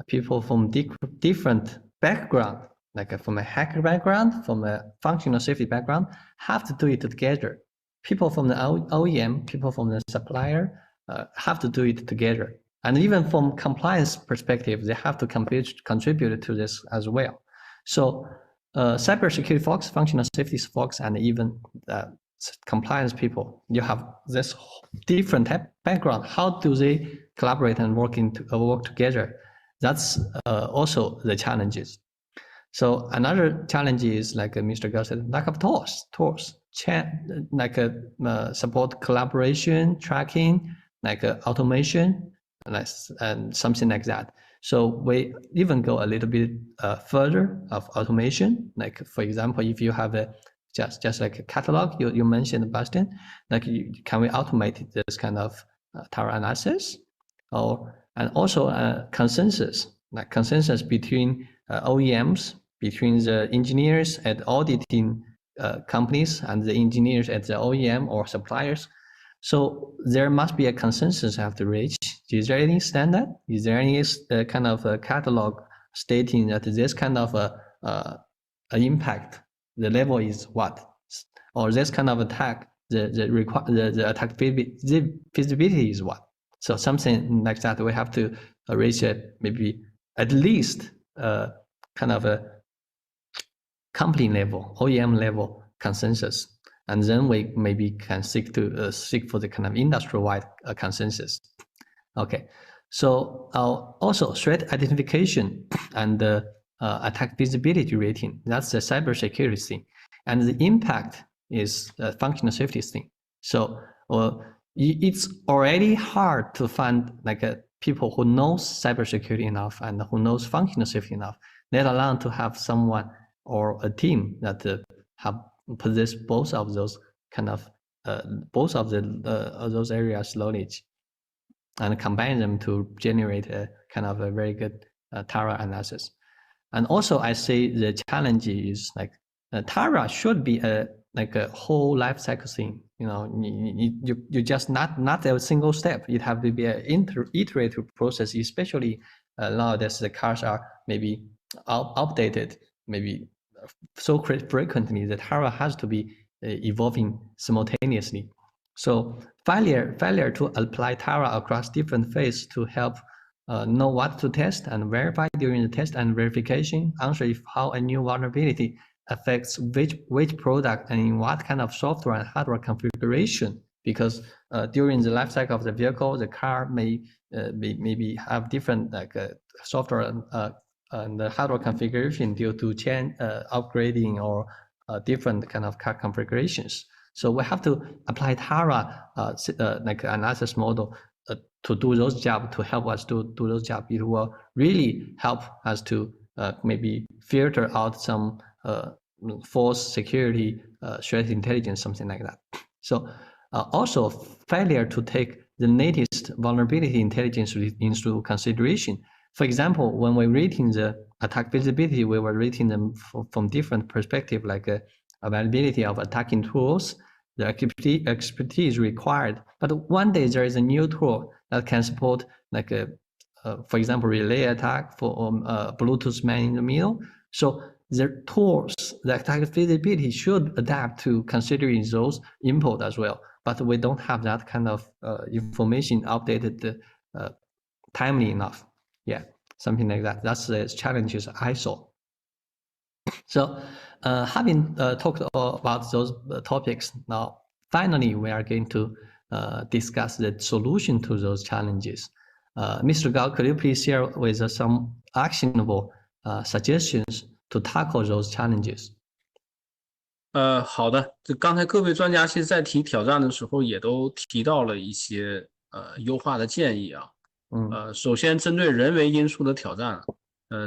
people from different background, like from a hacker background, from a functional safety background, have to do it together. People from the OEM, people from the supplier have to do it together. And even from compliance perspective, they have to contribute to this as well. So cybersecurity folks, functional safety folks, and even compliance people, you have this different background. How do they collaborate and work together? That's also the challenges. So another challenge is, like Mr. Gao said, lack of tools, like support collaboration, tracking, like automation, and something like that. So we even go a little bit further of automation. Like for example, if you have a just like a catalog you mentioned, Bastian, like can we automate this kind of tower analysis, and also consensus, like consensus between OEMs, between the engineers at auditing companies and the engineers at the OEM or suppliers. So there must be a consensus have to reach. Is there any standard? Is there any kind of a catalog stating that this kind of impact, the level is what, or this kind of attack, the attack feasibility is what? So something like that, we have to reach maybe at least kind of a company level, OEM level consensus. And then we maybe can seek for the kind of industry-wide consensus. Okay, so also threat identification and attack visibility rating. That's the cybersecurity thing, and the impact is a functional safety thing. So it's already hard to find like people who knows cybersecurity enough and who knows functional safety enough, let alone to have someone or a team that have possess both of those kind of both of those areas knowledge, and combine them to generate a kind of a very good TARA analysis. And also I say the challenge is like TARA should be like a whole life cycle thing. You know, you just not a single step. It have to be an iterative process, especially nowadays the cars are maybe updated, maybe so frequently that TARA has to be evolving simultaneously. So failure to apply TARA across different phases to help know what to test and verify during the test and verification, answer if how a new vulnerability affects which product and in what kind of software and hardware configuration. Because during the life cycle of the vehicle, the car may maybe have different like software and the hardware configuration due to chain upgrading or different kind of car configurations. So we have to apply TARA like analysis model to do those jobs, to help us do those jobs. It will really help us to maybe filter out some false security, threat intelligence, something like that. So also failure to take the latest vulnerability intelligence into consideration. For example, when we're rating the attack visibility, we were rating them from different perspectives, like availability of attacking tools, the expertise required. But one day there is a new tool that can support, like for example, relay attack for Bluetooth man in the middle. So the tools, the attack visibility should adapt to considering those input as well. But we don't have that kind of information updated timely enough. Yeah. something like that. That's the challenges I saw. So having talked about those topics, now finally we are going to discuss the solution to those challenges. Mr. Gao, could you please share with us some actionable suggestions to tackle those challenges? 好的，这刚才各位专家其实在提挑战的时候，也都提到了一些优化的建议啊。首先针对人为因素的挑战，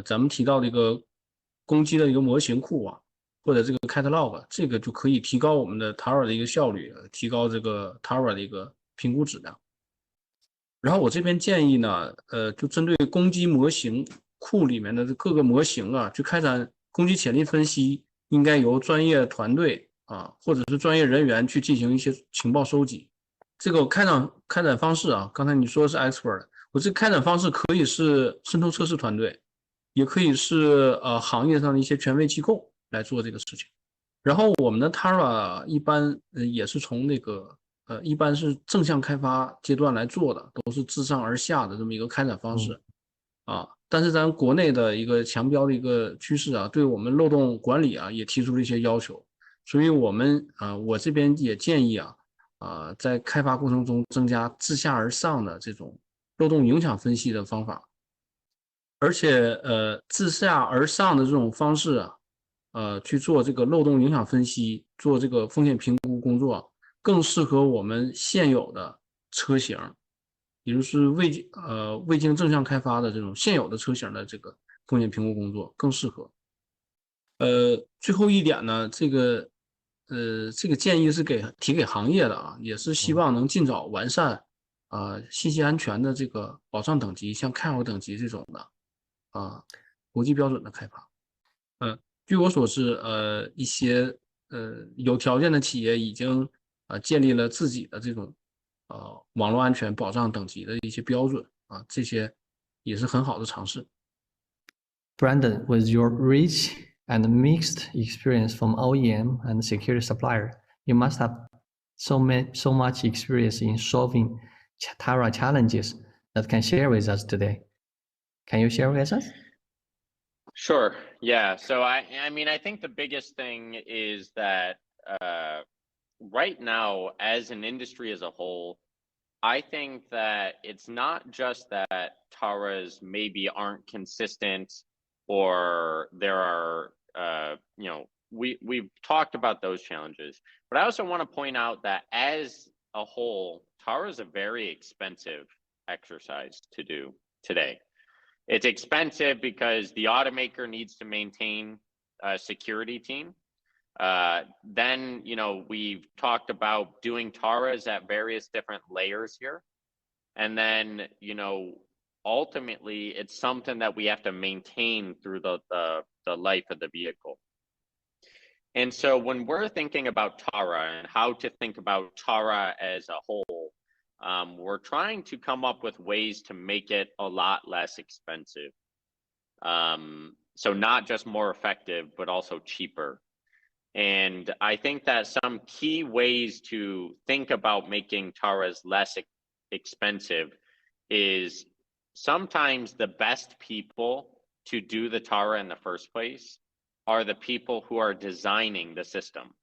咱们提到的一个攻击的一个模型库啊，或者这个 catalog， 这个就可以提高我们的 Tara 的一个效率，提高这个 Tara 的一个评估质量。然后我这边建议呢，就针对攻击模型库里面的各个模型啊，去开展攻击潜力分析，应该由专业团队啊，或者是专业人员去进行一些情报收集。这个开展方式啊，刚才你说的是 expert， 我这个开展方式可以是渗透测试团队，也可以是行业上的一些权威机构来做这个事情。然后我们的 Tara 一般也是从那个一般是正向开发阶段来做的，都是自上而下的这么一个开展方式啊。但是咱国内的一个强标的一个趋势啊，对我们漏洞管理啊也提出了一些要求，所以我这边也建议在开发过程中增加自下而上的这种漏洞影响分析的方法，而且自下而上的这种方式去做这个漏洞影响分析，做这个风险评估工作，更适合我们现有的车型，也就是未经正向开发的这种现有的车型的这个风险评估工作更适合。最后一点呢，这个建议是提给行业的啊，也是希望能尽早完善信息安全的这个保障等级，像 CAL 等级这种的国际标准的开发。据我所知，一些有条件的企业已经建立了自己的这种网络安全保障等级的一些标准啊，这些也是很好的尝试。Brandon, with your rich and mixed experience from OEM and security supplier, you must have so much experience in solving Tara challenges that can share with us today. Can you share with us? Sure. Yeah. So I mean, I think the biggest thing is that right now, as an industry as a whole, I think that it's not just that Taras maybe aren't consistent, or there are we've talked about those challenges, but I also want to point out that as a whole, Tara is a very expensive exercise to do today. It's expensive because the automaker needs to maintain a security team. Then, we've talked about doing Taras at various different layers here. And then, ultimately it's something that we have to maintain through the life of the vehicle. And so when we're thinking about Tara and how to think about Tara as a whole, we're trying to come up with ways to make it a lot less expensive. So not just more effective, but also cheaper. And I think that some key ways to think about making Taras less expensive is sometimes the best people to do the Tara in the first place are the people who are designing the system.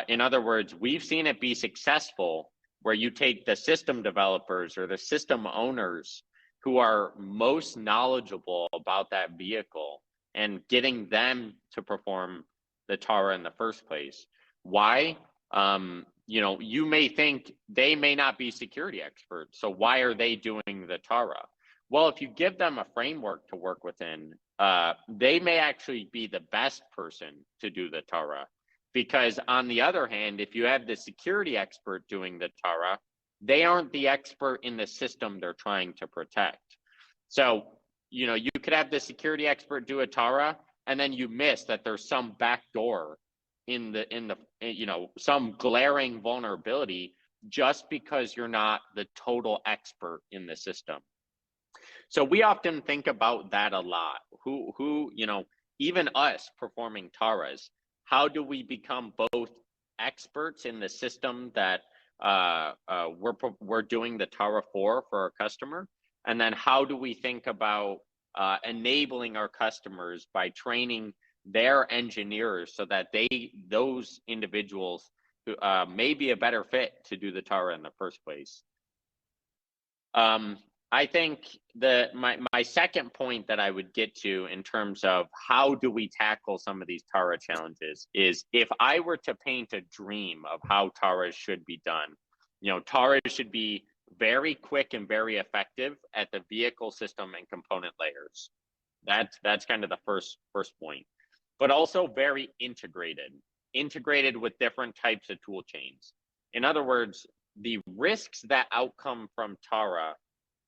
In other words, we've seen it be successful where you take the system developers or the system owners who are most knowledgeable about that vehicle and getting them to perform the Tara in the first place. Why? You may think they may not be security experts, so why are they doing the Tara? Well, if you give them a framework to work within, they may actually be the best person to do the Tara. Because on the other hand, if you have the security expert doing the Tara, they aren't the expert in the system they're trying to protect. So, you could have the security expert do a Tara, and then you miss that there's some backdoor in the some glaring vulnerability just because you're not the total expert in the system. So we often think about that a lot. Who even us performing Taras, how do we become both experts in the system that we're doing the Tara for our customer, and then how do we think about enabling our customers by training their engineers so that those individuals who may be a better fit to do the Tara in the first place. I think my second point that I would get to in terms of how do we tackle some of these Tara challenges is, if I were to paint a dream of how Tara should be done, Tara should be very quick and very effective at the vehicle system and component layers. That's kind of the first point, but also very integrated with different types of tool chains. In other words, the risks that outcome from Tara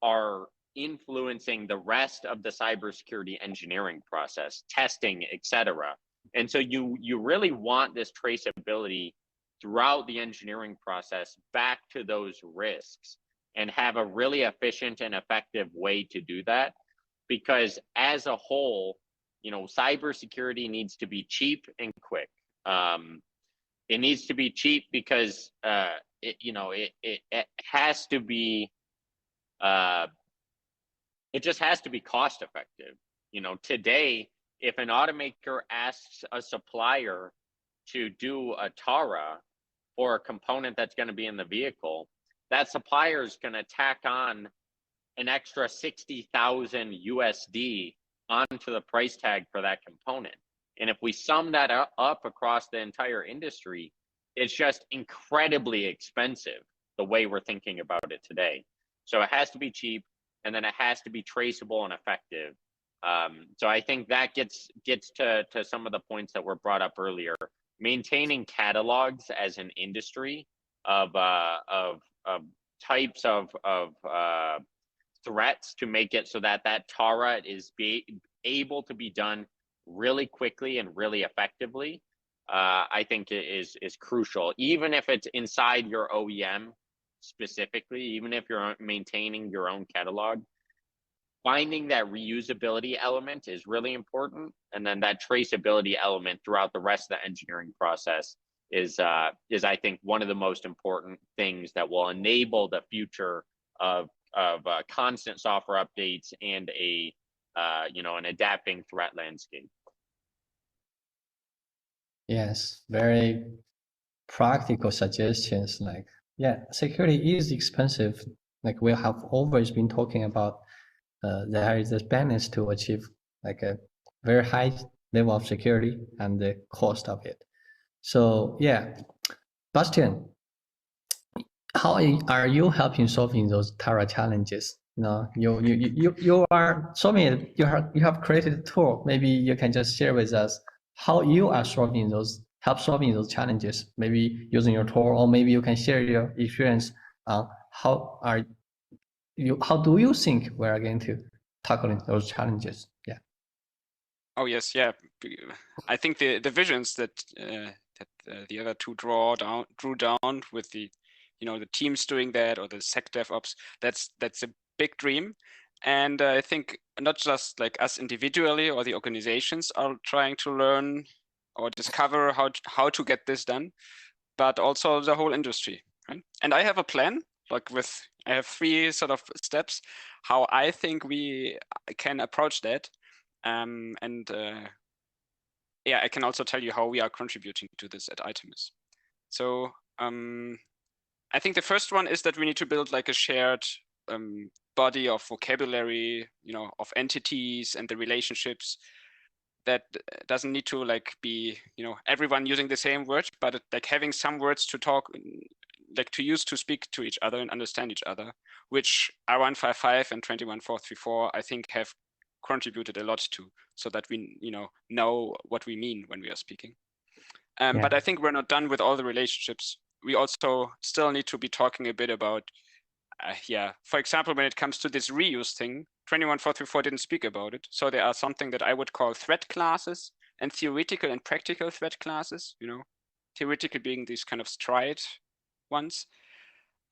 are influencing the rest of the cybersecurity engineering process, testing, etc. And so you really want this traceability throughout the engineering process back to those risks, and have a really efficient and effective way to do that. Because as a whole, cybersecurity needs to be cheap and quick. It needs to be cheap because it has to be it just has to be cost effective. Today, if an automaker asks a supplier to do a Tara for a component that's going to be in the vehicle, that supplier is going to tack on an extra 60,000 USD onto the price tag for that component. And if we sum that up across the entire industry, it's just incredibly expensive the way we're thinking about it today. So it has to be cheap, and then it has to be traceable and effective. So I think that gets to some of the points that were brought up earlier. Maintaining catalogs as an industry of types of threats to make it so that Tara is able to be done really quickly and really effectively, I think is crucial. Even if it's inside your OEM specifically, even if you're maintaining your own catalog, finding that reusability element is really important, and then that traceability element throughout the rest of the engineering process is I think one of the most important things that will enable the future of constant software updates and an adapting threat landscape. Yes, very practical suggestions. Like, yeah, security is expensive. Like we have always been talking about, there is this balance to achieve like a very high level of security and the cost of it. So yeah, Bastian, how are you helping solving those Tara challenges? You are solving it. You have created a tool. Maybe you can just share with us how you are solving those challenges. Maybe using your tool, or maybe you can share your experience on how do you think we are going to tackling those challenges? Yeah. Oh yes, yeah. I think the visions that the other two drew down with the the teams doing that, or the Sec DevOps, that's a big dream. And I think not just like us individually or the organizations are trying to learn or discover how to get this done, but also the whole industry. Right? And I have a plan, I have 3 sort of steps how I think we can approach that. Yeah, I can also tell you how we are contributing to this at Itemis. So I think the first one is that we need to build like a shared body of vocabulary, of entities and the relationships that doesn't need to like be, everyone using the same words, but like having some words to talk, like to use to speak to each other and understand each other, which R155 and 21434 I think have contributed a lot to, so that we know what we mean when we are speaking. But I think we're not done with all the relationships. We also still need to be talking a bit about, for example, when it comes to this reuse thing, 21434 didn't speak about it. So there are something that I would call threat classes, and theoretical and practical threat classes, theoretical being these kind of stride ones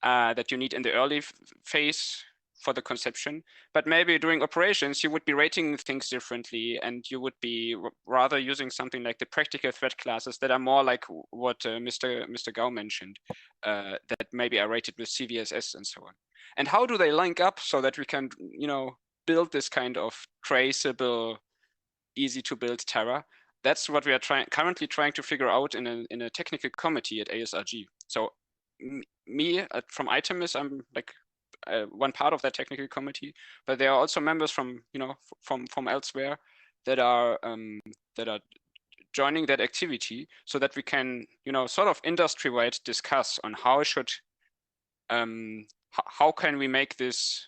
that you need in the early phase for the conception, but maybe during operations, you would be rating things differently, and you would be rather using something like the practical threat classes that are more like what Mr. Gao mentioned, that maybe are rated with CVSS and so on. And how do they link up so that we can, build this kind of traceable, easy to build Terra. That's what we are currently trying to figure out in a technical committee at ASRG. So me from Itemis, I'm like one part of that technical committee, but there are also members from from elsewhere that are joining that activity, so that we can sort of industry-wide discuss on how can we make this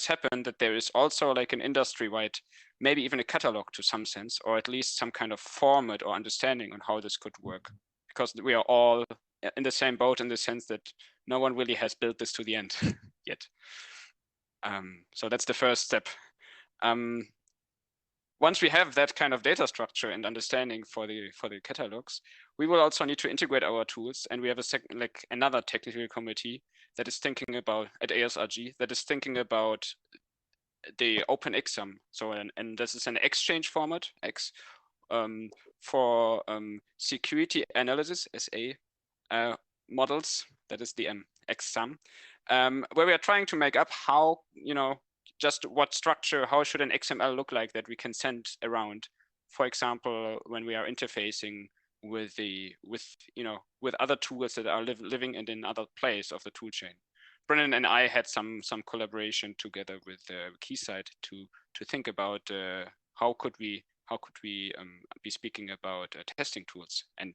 happen, that there is also like an industry-wide, maybe even a catalog to some sense, or at least some kind of format or understanding on how this could work, because we are all in the same boat in the sense that no one really has built this to the end yet. So that's the first step. Once we have that kind of data structure and understanding for the catalogs, we will also need to integrate our tools, and we have another technical committee that is thinking about at ASRG that is thinking about the open XSAM. So and this is an exchange format X for security analysis SA models. That is the XSAM, where we are trying to make up how just what structure, how should an XML look like that we can send around, for example, when we are interfacing with other tools that are living in another place of the toolchain. Brennan and I had some collaboration together with Keysight to think about how could we be speaking about testing tools, and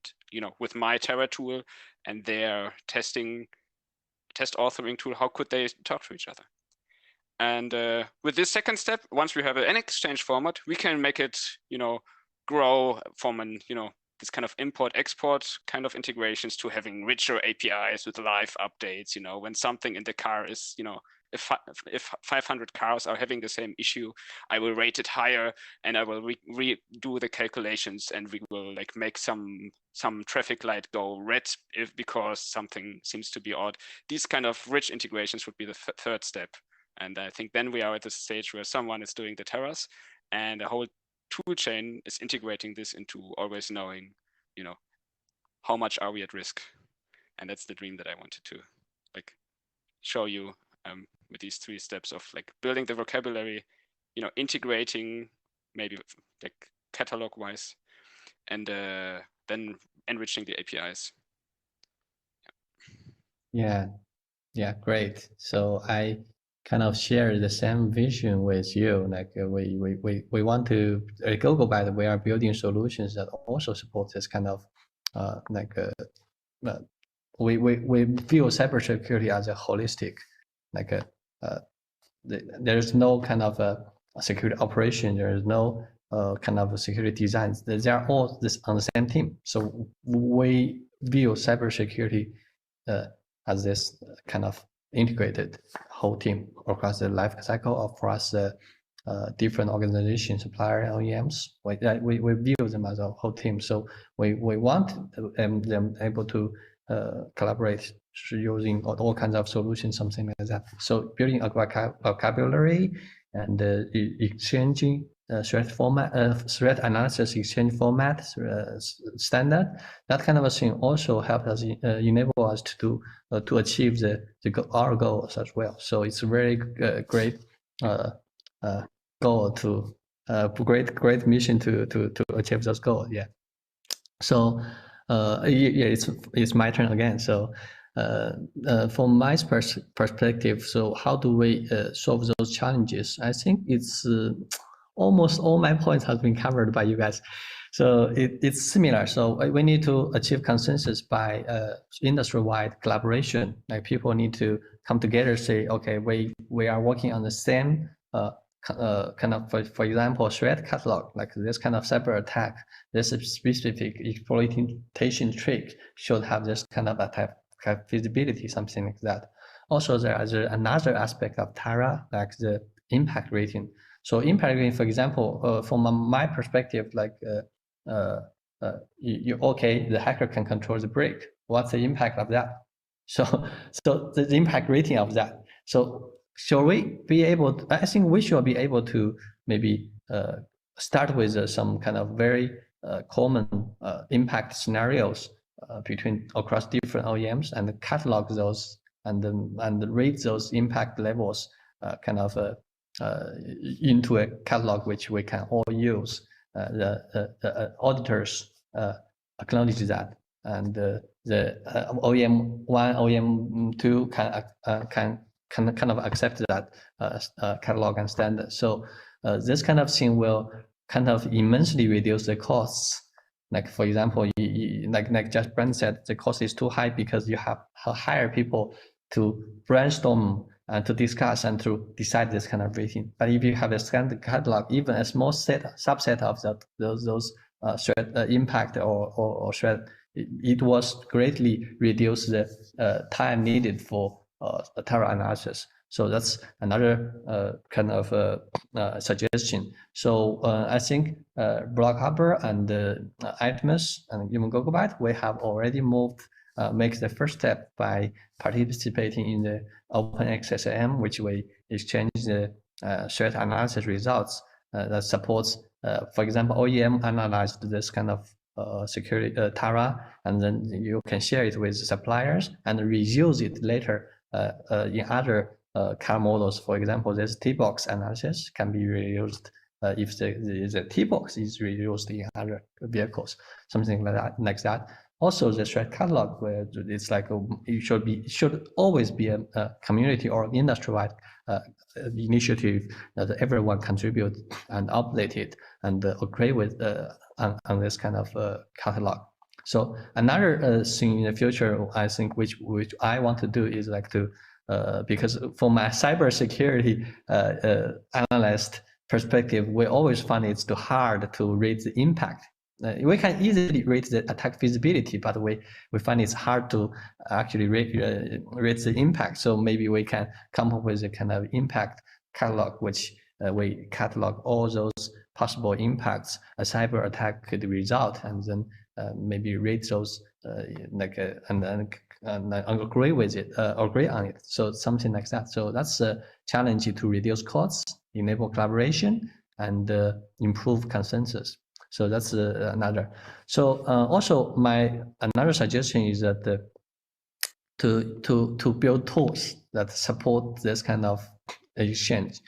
with my Terra tool and their test authoring tool, how could they talk to each other? And with this second step, once we have an exchange format, we can make it, grow from an, this kind of import-export kind of integrations to having richer APIs with live updates. When something in the car is, if 500 cars are having the same issue, I will rate it higher, and I will redo the calculations, and we will make some traffic light go red because something seems to be odd. These kind of rich integrations would be the third step. And I think then we are at the stage where someone is doing the Terras, and the whole tool chain is integrating this into always knowing, how much are we at risk. And that's the dream that I wanted to show you with these 3 steps of building the vocabulary, integrating maybe catalog wise, and then enriching the APIs. Yeah, great. So I kind of share the same vision with you. We want to at GoGoByte, we are building solutions that also support this kind of we view cybersecurity as a holistic, there's no kind of a security operation, there is no kind of security designs. They are all on the same team. So we view cybersecurity as this kind of integrated whole team across the life cycle, across the different organizations, supplier, OEMs. We view them as a whole team. So we want them able to collaborate using all kinds of solutions, something like that. So building a vocabulary and exchanging threat format, threat analysis exchange format standard, that kind of a thing also helps us enable us to achieve our goals as well. So it's a very great goal to great mission to achieve those goals. Yeah. So it's my turn again. So from my perspective, so how do we solve those challenges? I think it's almost all my points have been covered by you guys. So it's similar. So we need to achieve consensus by industry-wide collaboration. People need to come together, say, okay, we are working on the same kind of, for example, threat catalog, this kind of cyber attack, this specific exploitation trick should have this kind of attack feasibility, something like that. Also, there is another aspect of Terra, the impact rating. So impact rating, for example, from my perspective, okay, the hacker can control the brake. What's the impact of that? So the impact rating of that. So shall we be able to, I think we should be able to maybe start with some kind of very common impact scenarios across different OEMs and catalog those and rate those impact levels kind of into a catalog which we can all use. The auditors acknowledge that, and the OEM 1, OEM 2 can kind of accept that catalog and standard. So this kind of thing will kind of immensely reduce the costs. Like for example, like just Brent said, the cost is too high because you have to hire people to brainstorm and to discuss and to decide this kind of rating. But if you have a standard catalog, even a small subset of those threat impact or threat, it was greatly reduce the time needed for terror analysis. So that's another kind of suggestion. So I think Block Harbor and Itemus and even GoGoByte, we have already moved, make the first step by participating in the OpenXSM, which we exchange the threat analysis results that supports, for example, OEM analyzed this kind of security Tara, and then you can share it with suppliers and reuse it later in other car models. For example, this T-box analysis can be reused if the T-box is reused in other vehicles, something like that. Also, the threat catalog, where it's like it should always be a community or industry-wide initiative that everyone contribute and update it and agree with on this kind of catalog. So another thing in the future, I think, which I want to do is like to because for my cybersecurity analyst perspective, we always find it's too hard to rate the impact. We can easily rate the attack feasibility, but we find it's hard to actually rate the impact. So maybe we can come up with a kind of impact catalog, which we catalog all those possible impacts a cyber attack could result, and then maybe rate those and agree with it, agree on it. So something like that. So that's a challenge to reduce costs, enable collaboration, and improve consensus. So that's another. So also another suggestion is that to build tools that support this kind of exchange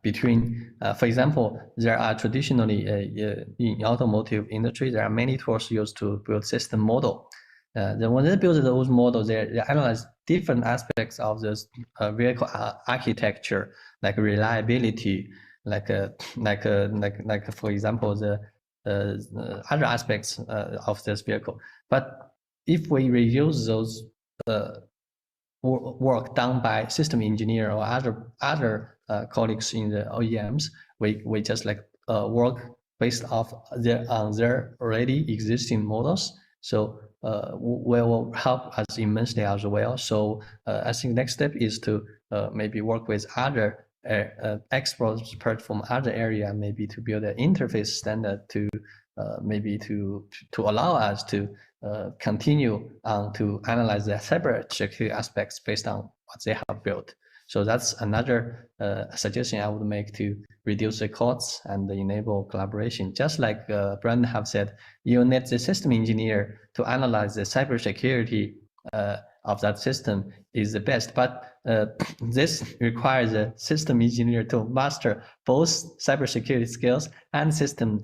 between, for example, there are traditionally in automotive industry, there are many tools used to build system model. Then when they build those models, they analyze different aspects of this vehicle architecture, like reliability, like for example, the other aspects of this vehicle. But if we reuse those work done by system engineer or other colleagues in the OEMs, we just like work based off on their already existing models. So will help us immensely as well. So I think next step is to maybe work with other experts from other area, maybe to build an interface standard to maybe to allow us to continue to analyze the cybersecurity aspects based on what they have built. So that's another suggestion I would make to reduce the costs and enable collaboration. Just like Brandon have said, you need the system engineer to analyze the cybersecurity of that system is the best, but this requires a system engineer to master both cybersecurity skills and system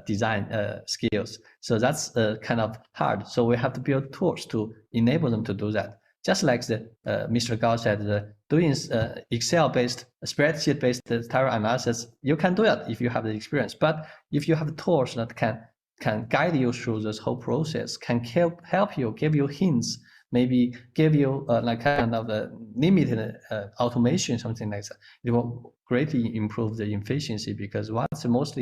design skills. So that's kind of hard. So we have to build tools to enable them to do that. Just like Mr. Gao said, doing Excel-based, spreadsheet-based terror analysis, you can do it if you have the experience. But if you have tools that can guide you through this whole process, can help you, give you hints, maybe give you like kind of a limited automation, something like that, it will greatly improve the efficiency, because what's the most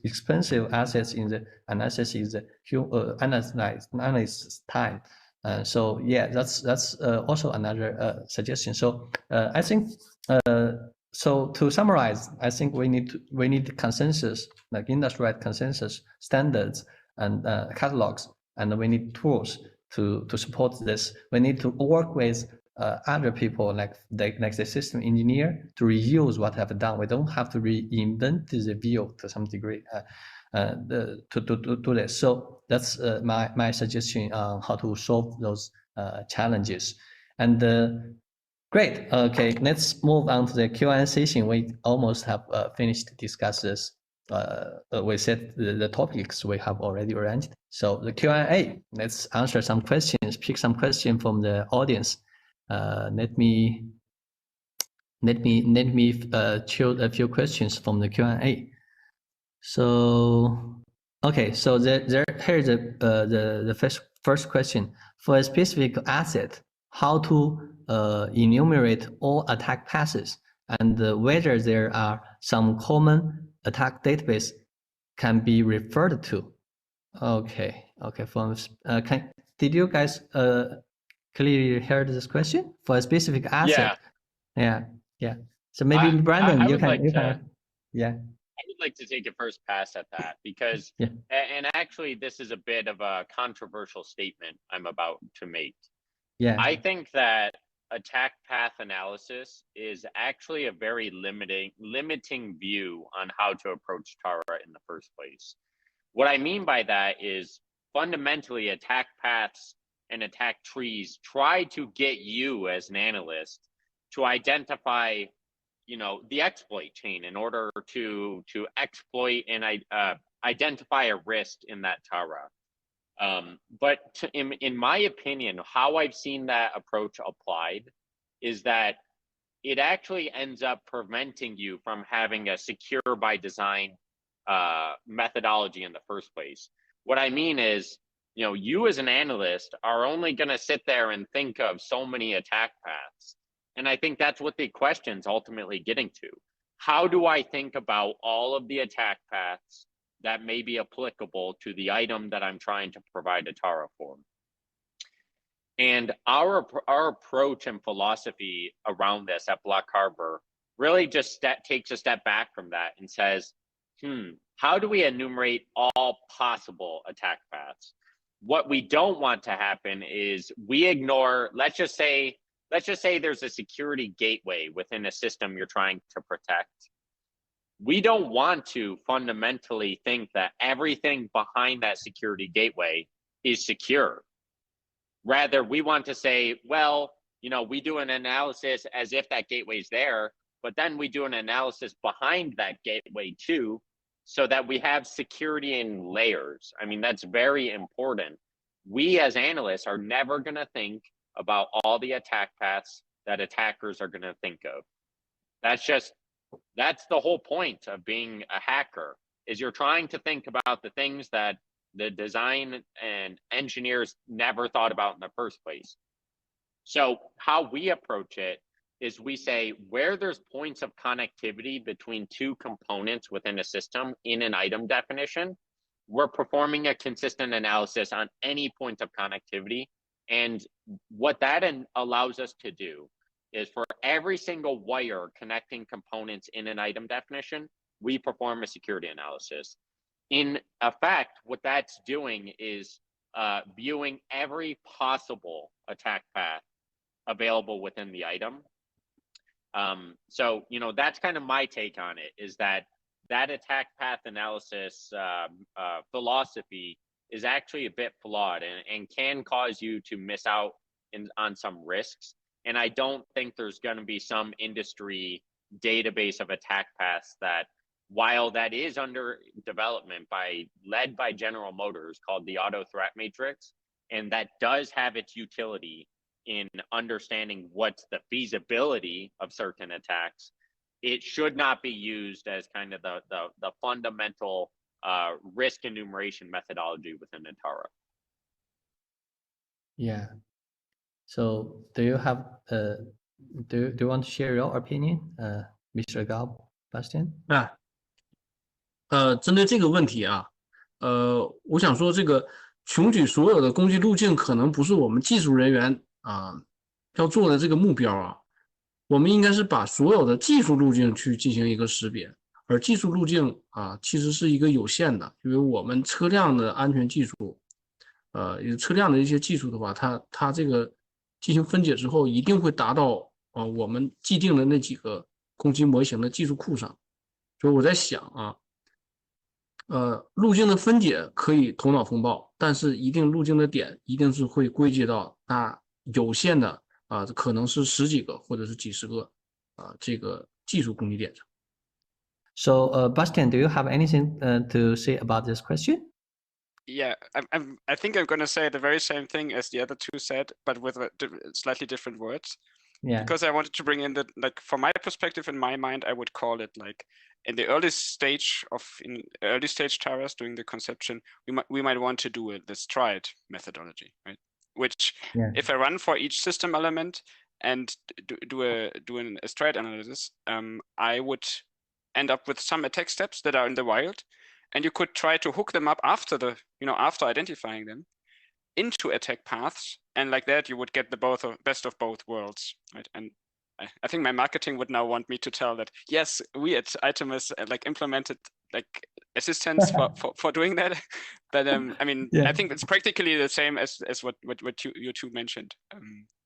expensive assets in the analysis is the analysis time. So yeah, that's also another suggestion. So I think so to summarize, I think we need consensus, like industry-wide consensus, standards, and catalogs, and we need tools to support this. We need to work with other people, like the system engineer, to reuse what have done. We don't have to reinvent the wheel to some degree to do this. So that's my suggestion on how to solve those challenges. And Great. Okay, let's move on to the Q&A session. We almost have finished to discuss this. We said the topics we have already arranged. So the Q&A, let's answer some questions, pick some questions from the audience. Let me choose a few questions from the Q&A. So, okay, so here's the first question. For a specific asset, how to enumerate all attack passes and whether there are some common attack database can be referred to. Okay, did you guys clearly hear this question? For a specific asset? Yeah. So maybe Brandon, you can, yeah. I would like to take a first pass at that because, yeah. And actually this is a bit of a controversial statement I'm about to make. Yeah. I think that attack path analysis is actually a very limiting view on how to approach Tara in the first place. What I mean by that is fundamentally attack paths and attack trees try to get you as an analyst to identify, you know, the exploit chain in order to exploit and identify a risk in that Tara. But in my opinion, how I've seen that approach applied is that it actually ends up preventing you from having a secure by design methodology in the first place. What I mean is, you know, you as an analyst are only going to sit there and think of so many attack paths. And I think that's what the question's ultimately getting to. How do I think about all of the attack paths that may be applicable to the item that I'm trying to provide a Tara for? And our approach and philosophy around this at Block Harbor really just takes a step back from that and says, how do we enumerate all possible attack paths? What we don't want to happen is we ignore, let's just say there's a security gateway within a system you're trying to protect. We don't want to fundamentally think that everything behind that security gateway is secure. Rather, we want to say, well, you know, we do an analysis as if that gateway's there, but then we do an analysis behind that gateway too, so that we have security in layers. I mean, that's very important. We as analysts are never going to think about all the attack paths that attackers are going to think of. That's the whole point of being a hacker, is you're trying to think about the things that the design and engineers never thought about in the first place. So how we approach it is we say where there's points of connectivity between two components within a system in an item definition, we're performing a consistent analysis on any point of connectivity. And what that allows us to do is for every single wire connecting components in an item definition, we perform a security analysis. In effect, what that's doing is viewing every possible attack path available within the item. So, you know, that's kind of my take on it, is that attack path analysis philosophy is actually a bit flawed and can cause you to miss out on some risks. And I don't think there's going to be some industry database of attack paths that, while that is under development led by General Motors, called the Auto Threat Matrix, and that does have its utility in understanding what's the feasibility of certain attacks, it should not be used as kind of the fundamental risk enumeration methodology within Tara. Yeah. So do you have do you want to share your opinion, Mr. Gao, Bastian? 针对这个问题啊，我想说，这个穷举所有的攻击路径可能不是我们技术人员要做的这个目标啊。我们应该是把所有的技术路径去进行一个识别，而技术路径其实是一个有限的，因为我们车辆的安全技术，车辆的一些技术的话，它这个进行分解之后，一定会达到我们既定的那几个攻击模型的技术库上。所以我在想路径的分解可以头脑风暴，但是一定路径的点一定是会归结到它有限的可能是10几个或者是几十个这个技术攻击点上。So, Bastian, do you have anything to say about this question? Yeah, I think I'm going to say the very same thing as the other two said, but with slightly different words. Yeah. Because I wanted to bring in that, like, from my perspective, in my mind, I would call it like in the early stage TARAs during the conception, we might want to do the stride methodology, right? Which, if I run for each system element and do a stride analysis, I would end up with some attack steps that are in the wild, and you could try to hook them up after after identifying them into attack paths, and like that you would get the best of both worlds, right? And I think my marketing would now want me to tell that yes, we at Itemus like implemented like assistance for doing that, but I mean, I think it's practically the same as what you two mentioned.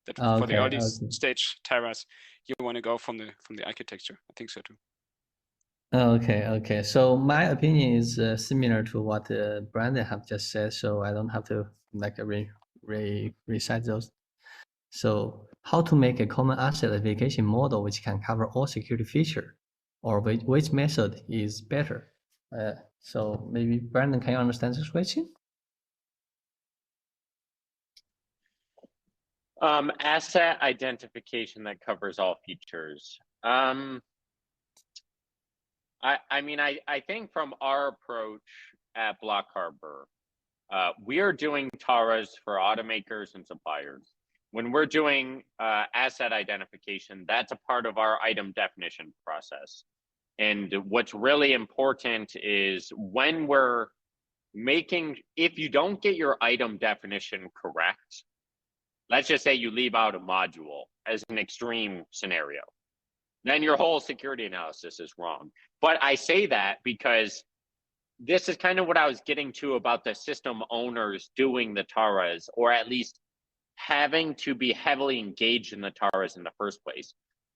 That for the early stage TARAs, you want to go from the architecture. I think so too. Okay. So my opinion is similar to what Brandon have just said. So I don't have to like recite those. So how to make a common asset identification model which can cover all security feature, or which method is better? So maybe Brandon, can you understand this question? Asset identification that covers all features. I mean, I think from our approach at Block Harbor, we are doing TARAs for automakers and suppliers. When we're doing asset identification, that's a part of our item definition process. And what's really important is when we're if you don't get your item definition correct, let's just say you leave out a module as an extreme scenario, then your whole security analysis is wrong. But I say that because this is kind of what I was getting to about the system owners doing the TARAs, or at least having to be heavily engaged in the TARAs in the first place.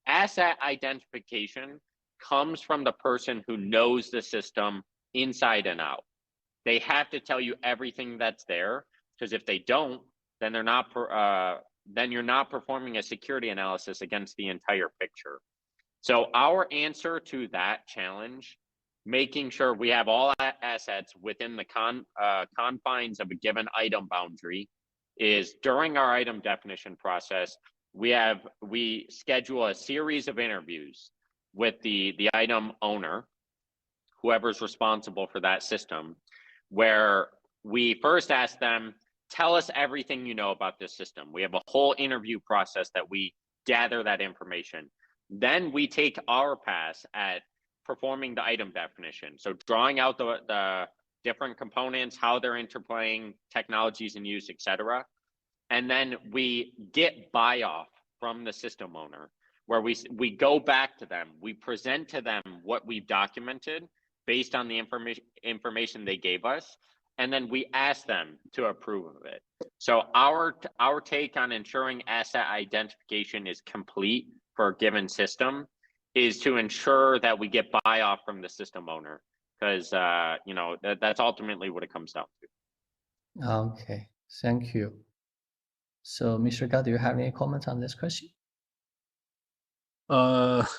Asset identification comes from the person who knows the system inside and out. They have to tell you everything that's there, because if they don't, then they're not then you're not performing a security analysis against the entire picture. So our answer to that challenge, making sure we have all assets within the confines of a given item boundary, is during our item definition process, we schedule a series of interviews with the item owner, whoever's responsible for that system, where we first ask them, tell us everything you know about this system. We have a whole interview process that we gather that information. Then we take our pass at performing the item definition. So drawing out the different components, how they're interplaying, technologies in use, etc. And then we get buy-off from the system owner, where we go back to them, we present to them what we've documented based on the information they gave us, and then we ask them to approve of it. So our take on ensuring asset identification is complete for a given system is to ensure that we get buy-off from the system owner, because that's ultimately what it comes down to. Okay, thank you. So, Mr. Gao, do you have any comments on this question?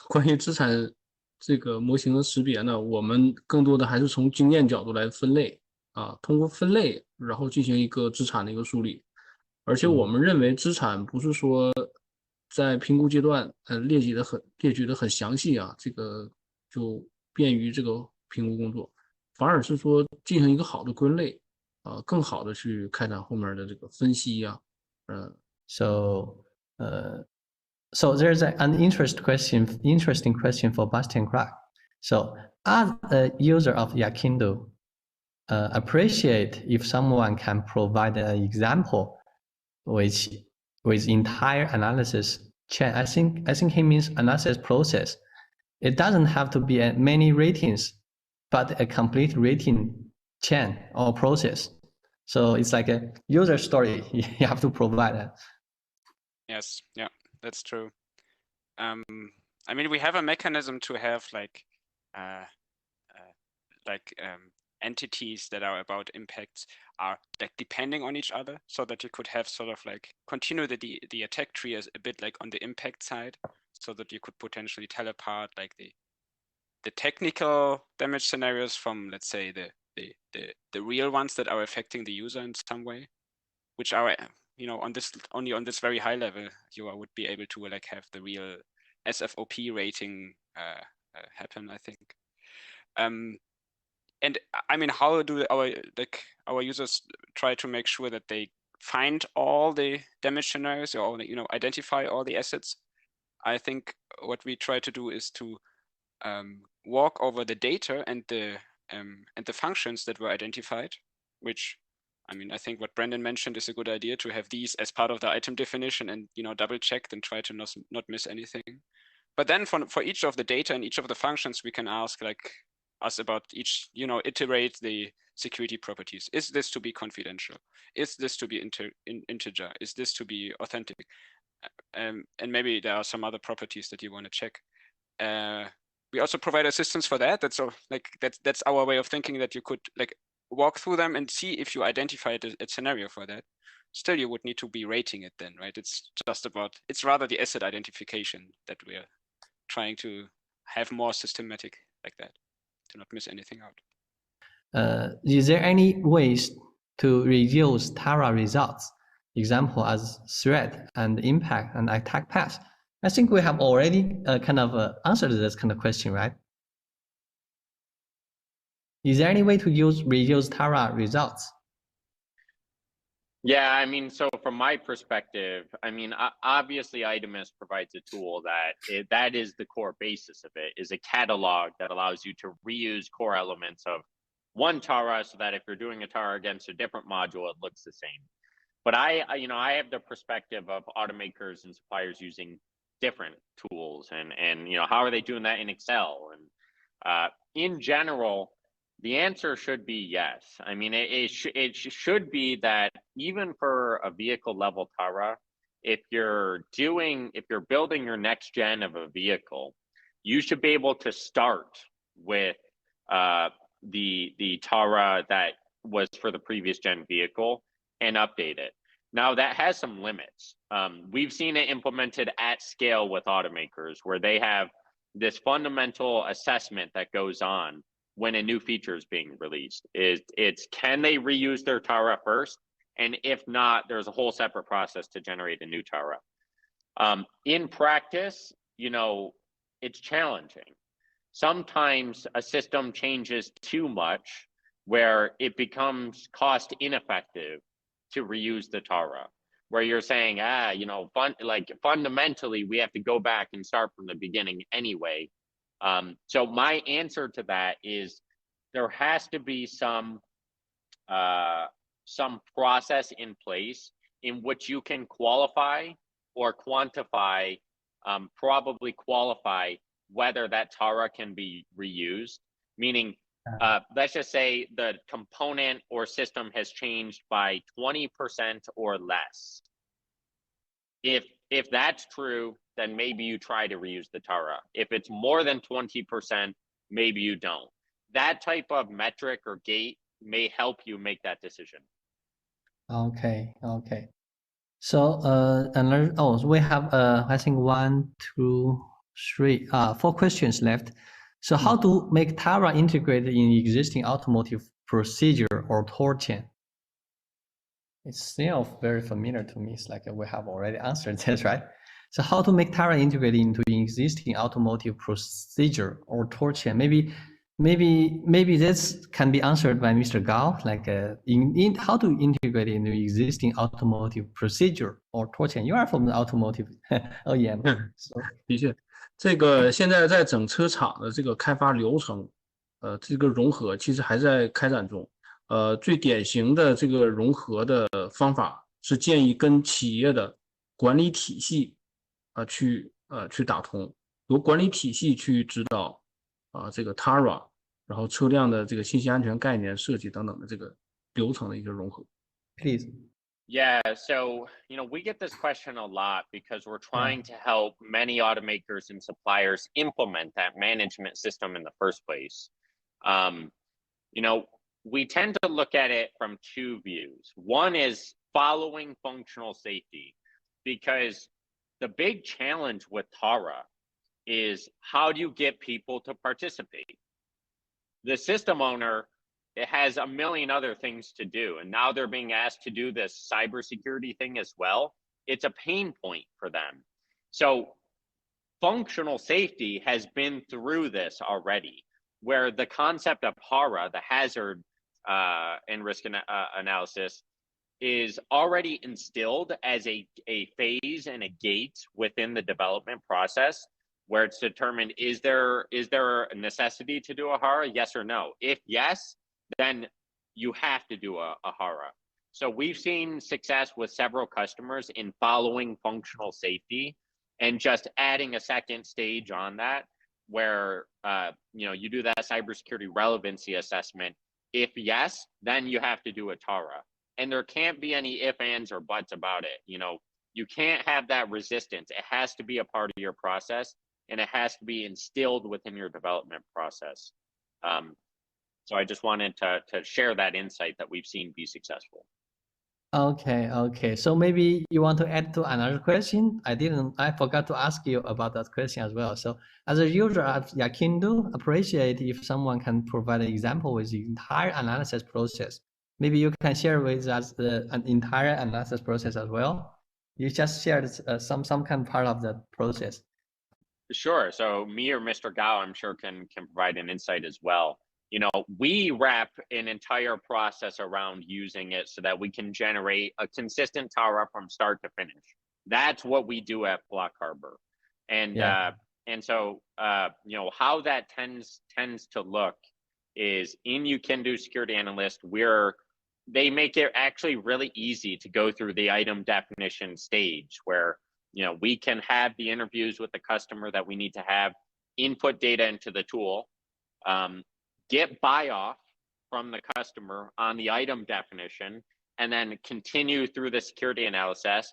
关于资产这个模型的识别呢，我们更多的还是从经验角度来分类通过分类，然后进行一个资产的一个梳理。而且我们认为资产不是说在评估阶段列举的很详细这个就便于这个评估工作，反而是说进行一个好的归类更好的去开展后面的这个分析So there's an interesting question for Bastian Clark. So as a user of Yakindo, appreciate if someone can provide an example with entire analysis chain. I think he means analysis process. It doesn't have to be many ratings, but a complete rating chain or process. So it's like a user story. You have to provide that. Yes, yeah, that's true. I mean, we have a mechanism to have entities that are about impacts are like depending on each other, so that you could have sort of like continue the attack tree as a bit like on the impact side, so that you could potentially tell apart like the technical damage scenarios from, let's say, the real ones that are affecting the user in some way, which are, you know, on this only on this very high level you would be able to like have the real SFOP rating happen, I think. And I mean, how do our users try to make sure that they find all the damage scenarios, or, you know, identify all the assets? I think what we try to do is to walk over the data and the functions that were identified, which, I mean, I think what Brandon mentioned is a good idea, to have these as part of the item definition and, you know, double check and try to not miss anything. But then for each of the data and each of the functions, we can ask like us about each, you know, iterate the security properties. Is this to be confidential? Is this to be integer? Is this to be authentic? And maybe there are some other properties that you want to check. We also provide assistance for that. That's our way of thinking, that you could like walk through them and see if you identified a scenario for that. Still, you would need to be rating it then, right? It's rather the asset identification that we're trying to have more systematic like that, to not miss anything out. Is there any ways to reuse Tara results? Example as threat and impact and attack path. I think we have already kind of answered this kind of question, right? Is there any way to reuse Tara results? Yeah, I mean, so from my perspective, I mean, obviously Itemis provides a tool that is the core basis of it, is a catalog that allows you to reuse core elements of one Tara, so that if you're doing a Tara against a different module, it looks the same. But I have the perspective of automakers and suppliers using different tools, and you know, how are they doing that in Excel? And in general, the answer should be yes. I mean, it should be that even for a vehicle level Tara, if you're building your next gen of a vehicle, you should be able to start with the Tara that was for the previous gen vehicle and update it. Now that has some limits. We've seen it implemented at scale with automakers, where they have this fundamental assessment that goes on when a new feature is being released. It's can they reuse their Tara first? And if not, there's a whole separate process to generate a new Tara. In practice, you know, it's challenging. Sometimes a system changes too much where it becomes cost ineffective to reuse the Tara, where you're saying, you know, fundamentally, we have to go back and start from the beginning anyway. So my answer to that is there has to be some process in place in which you can qualify or quantify, probably qualify whether that Tara can be reused, meaning let's just say the component or system has changed by 20% or less. If that's true, then maybe you try to reuse the Tara. If it's more than 20%, maybe you don't. That type of metric or gate may help you make that decision. Okay. So we have I think 1, 2, 3, 4 questions left. So how to make Tara integrated in existing automotive procedure or toolchain? It's still very familiar to me. It's like we have already answered this, right? So how to make Tara integrated into existing automotive procedure or toolchain? Maybe this can be answered by Mr. Gao, like in how to integrate into existing automotive procedure or toolchain. You are from the automotive OEM. 的确，这个现在在整车厂的这个开发流程，这个融合其实还在开展中。最典型的这个融合的方法是建议跟企业的管理体系去打通，由管理体系去指导这个 Tara， 然后车辆的这个信息安全概念设计等等的这个流程的一个融合。Please. Yeah, so, you know, we get this question a lot because we're trying to help many automakers and suppliers implement that management system in the first place. You know, we tend to look at it from two views. One is following functional safety, because the big challenge with Tara is how do you get people to participate? The system owner, it has a million other things to do, and now they're being asked to do this cybersecurity thing as well. It's a pain point for them. So functional safety has been through this already, where the concept of HARA, the hazard and risk analysis, is already instilled as a phase and a gate within the development process, where it's determined, is there a necessity to do a HARA, yes or no? If yes, then you have to do a HARA. So we've seen success with several customers in following functional safety and just adding a second stage on that, where you do that cybersecurity relevancy assessment. If yes, then you have to do a TARA. And there can't be any ifs, ands, or buts about it. You can't have that resistance. It has to be a part of your process, and it has to be instilled within your development process. So I just wanted to share that insight that we've seen be successful. Okay. So maybe you want to add to another question? I forgot to ask you about that question as well. So as a user at Yakindu, appreciate if someone can provide an example with the entire analysis process. Maybe you can share with us an entire analysis process as well. You just shared some kind of part of that process. Sure. So me or Mr. Gao, I'm sure can provide an insight as well. We wrap an entire process around using it so that we can generate a consistent TARA from start to finish. That's what we do at Block Harbor. And so how that tends to look is in Yakindu Security Analyst, they make it actually really easy to go through the item definition stage, where we can have the interviews with the customer that we need to have, input data into the tool, get buy-off from the customer on the item definition, and then continue through the security analysis,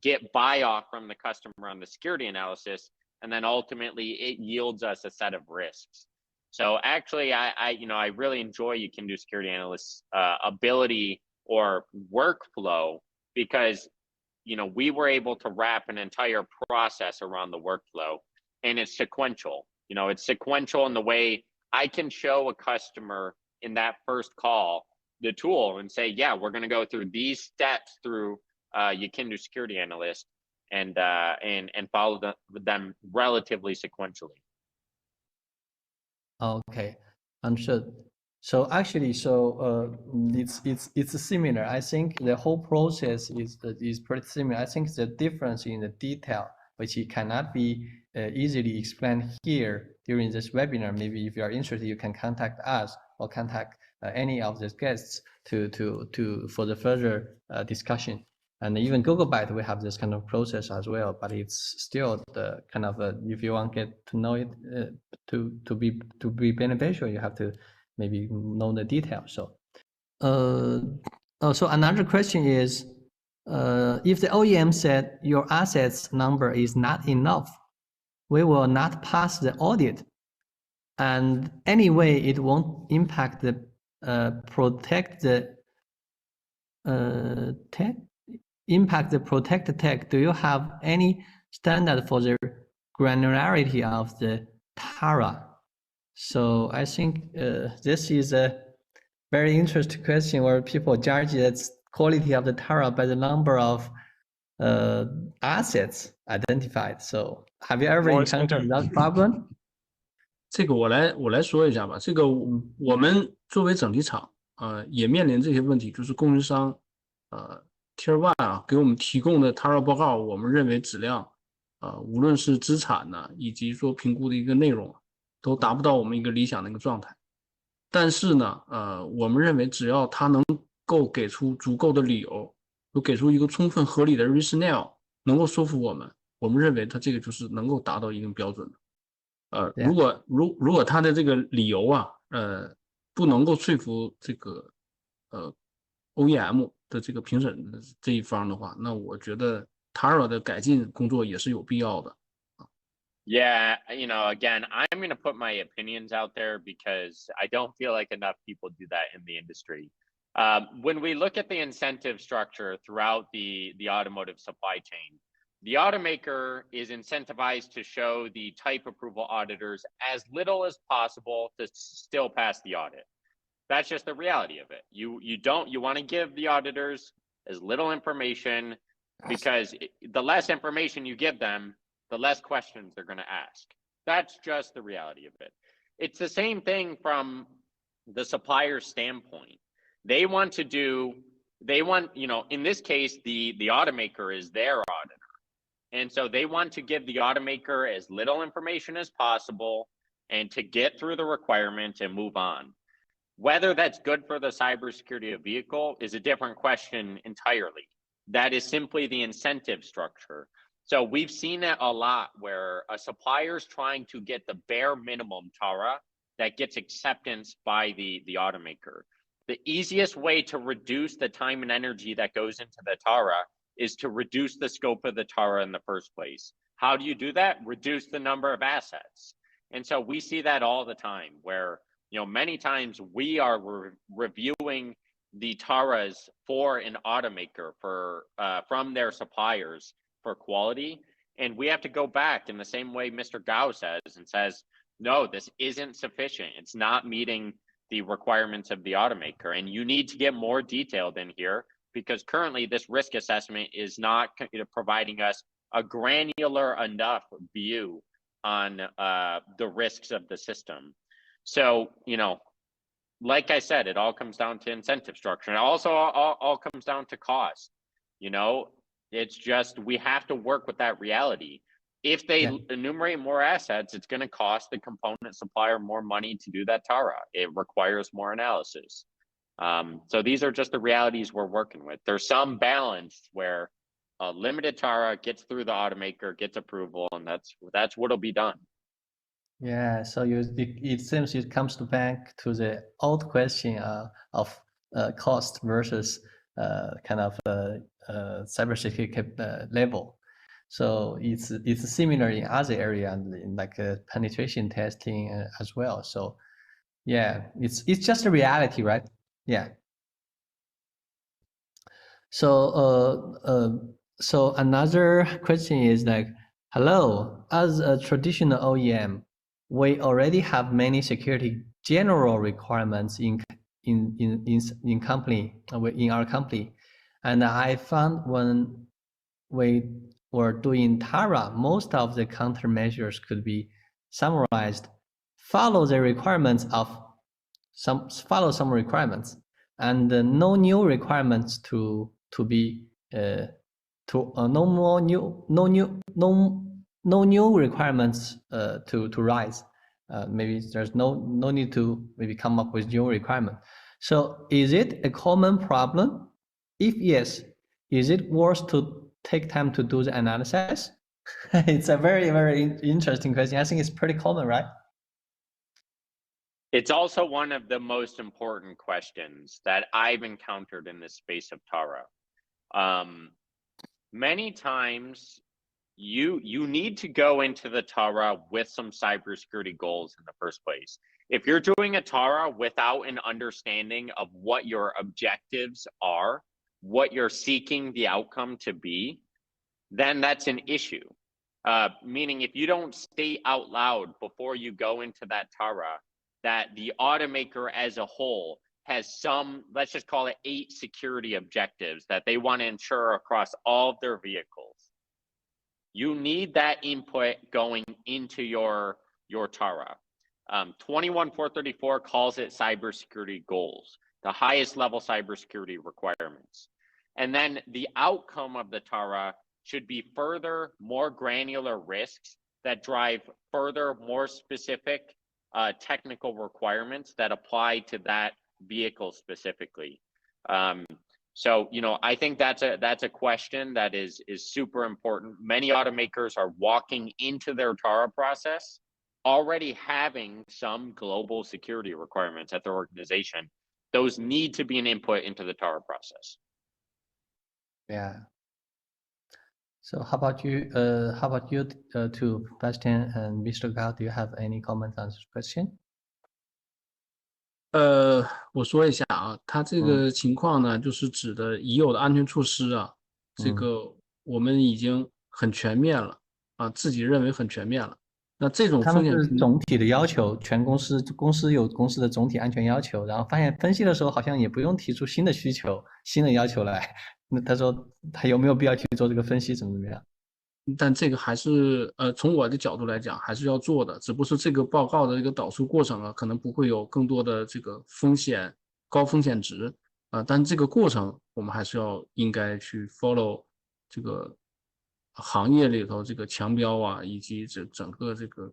get buy-off from the customer on the security analysis, and then ultimately it yields us a set of risks. So actually, I really enjoy Yakindu Security Analyst's ability or workflow, because we were able to wrap an entire process around the workflow, and it's sequential. It's sequential in the way I can show a customer in that first call the tool and say, yeah, we're going to go through these steps through Yakindu Security Analyst and follow them relatively sequentially. Okay, understood. So actually, it's similar. I think the whole process is pretty similar. I think the difference in the detail, which it cannot be easily explained here during this webinar. Maybe if you are interested, you can contact us or contact any of the guests for the further discussion. And even GoGoByte, we have this kind of process as well, but it's still the kind of if you want to get to know it to be beneficial, you have to maybe know the details. So, so another question is, if the OEM said your assets number is not enough, we will not pass the audit, and anyway, it won't impact the protect tag. Do you have any standard for the granularity of the TARA? So I think this is a very interesting question, where people judge the quality of the TARA by the number of assets identified. So have you ever encountered that problem? 这个我来说一下吧。这个我们作为整体厂也面临这些问题，就是供应商Tier 1啊给我们提供的 TARA 报告，我们认为质量无论是资产呢，以及说评估的一个内容，都达不到我们一个理想的一个状态。但是呢我们认为只要他能够给出足够的理由，又给出一个充分合理的 rationale， 能够说服我们认为他这个就是能够达到一定标准的。如果他的这个理由啊不能够说服这个OEM 的这个评审的这一方的话，那我觉得 TARA 的改进工作也是有必要的。Yeah, again, I'm going to put my opinions out there because I don't feel like enough people do that in the industry. When we look at the incentive structure throughout the automotive supply chain, the automaker is incentivized to show the type approval auditors as little as possible to still pass the audit. That's just the reality of it. You want to give the auditors as little information, because the less information you give them, the less questions they're going to ask. That's just the reality of it. It's the same thing from the supplier standpoint. They want, in this case, the automaker is their auditor. And so they want to give the automaker as little information as possible and to get through the requirement and move on. Whether that's good for the cybersecurity of vehicle is a different question entirely. That is simply the incentive structure. So we've seen it a lot where a supplier is trying to get the bare minimum TARA that gets acceptance by the automaker. The easiest way to reduce the time and energy that goes into the TARA is to reduce the scope of the TARA in the first place. How do you do that? Reduce the number of assets. And so we see that all the time where, many times we are reviewing the TARAs for an automaker from their suppliers for quality. And we have to go back in the same way Mr. Gao says and says, no, this isn't sufficient. It's not meeting the requirements of the automaker. And you need to get more detailed in here, because currently this risk assessment is not providing us a granular enough view on the risks of the system. So, like I said, it all comes down to incentive structure. And it also all comes down to cost. It's just, we have to work with that reality. If they enumerate more assets, it's going to cost the component supplier more money to do that TARA. It requires more analysis. So these are just the realities we're working with. There's some balance where a limited TARA gets through the automaker, gets approval, and that's what'll be done. Yeah, so it seems it comes back to the old question of cost versus kind of cybersecurity level. So it's similar in other areas, like penetration testing as well. So yeah, it's just a reality, right? Yeah. So so another question is like, hello, as a traditional OEM, we already have many security general requirements in our company, and I found when we were doing TARA, most of the countermeasures could be summarized. Follow some requirements, and no new requirements to be no new requirements to rise. Maybe there's no need to maybe come up with new requirement. So is it a common problem? If yes, is it worth to take time to do the analysis? It's a very, very interesting question. I think it's pretty common, right? It's also one of the most important questions that I've encountered in this space of TARA. Many times you need to go into the TARA with some cybersecurity goals in the first place. If you're doing a TARA without an understanding of what your objectives are, what you're seeking the outcome to be, then that's an issue. Meaning if you don't state out loud before you go into that TARA that the automaker as a whole has some, let's just call it 8 security objectives that they want to ensure across all of their vehicles. You need that input going into your TARA. 21434 calls it cybersecurity goals, the highest level cybersecurity requirements. And then the outcome of the TARA should be further, more granular risks that drive further, more specific technical requirements that apply to that vehicle specifically. So, I think that's a question that is super important. Many automakers are walking into their TARA process already having some global security requirements at their organization. Those need to be an input into the TARA process. Yeah. So how about you? To Bastian and Mr. Gao, do you have any comments on this question? 我说一下啊，它这个情况呢，就是指的已有的安全措施啊，这个我们已经很全面了啊，自己认为很全面了。那这种他们是风险评总体的要求，全公司有公司的总体安全要求，然后发现分析的时候好像也不用提出新的需求、新的要求来。那他说他有没有必要去做这个分析，怎么样？但这个还是从我的角度来讲，还是要做的，只不过是这个报告的这个导出过程啊，可能不会有更多的这个高风险值啊，但这个过程我们还是应该去 follow 这个行业里头这个强标啊，以及整个这个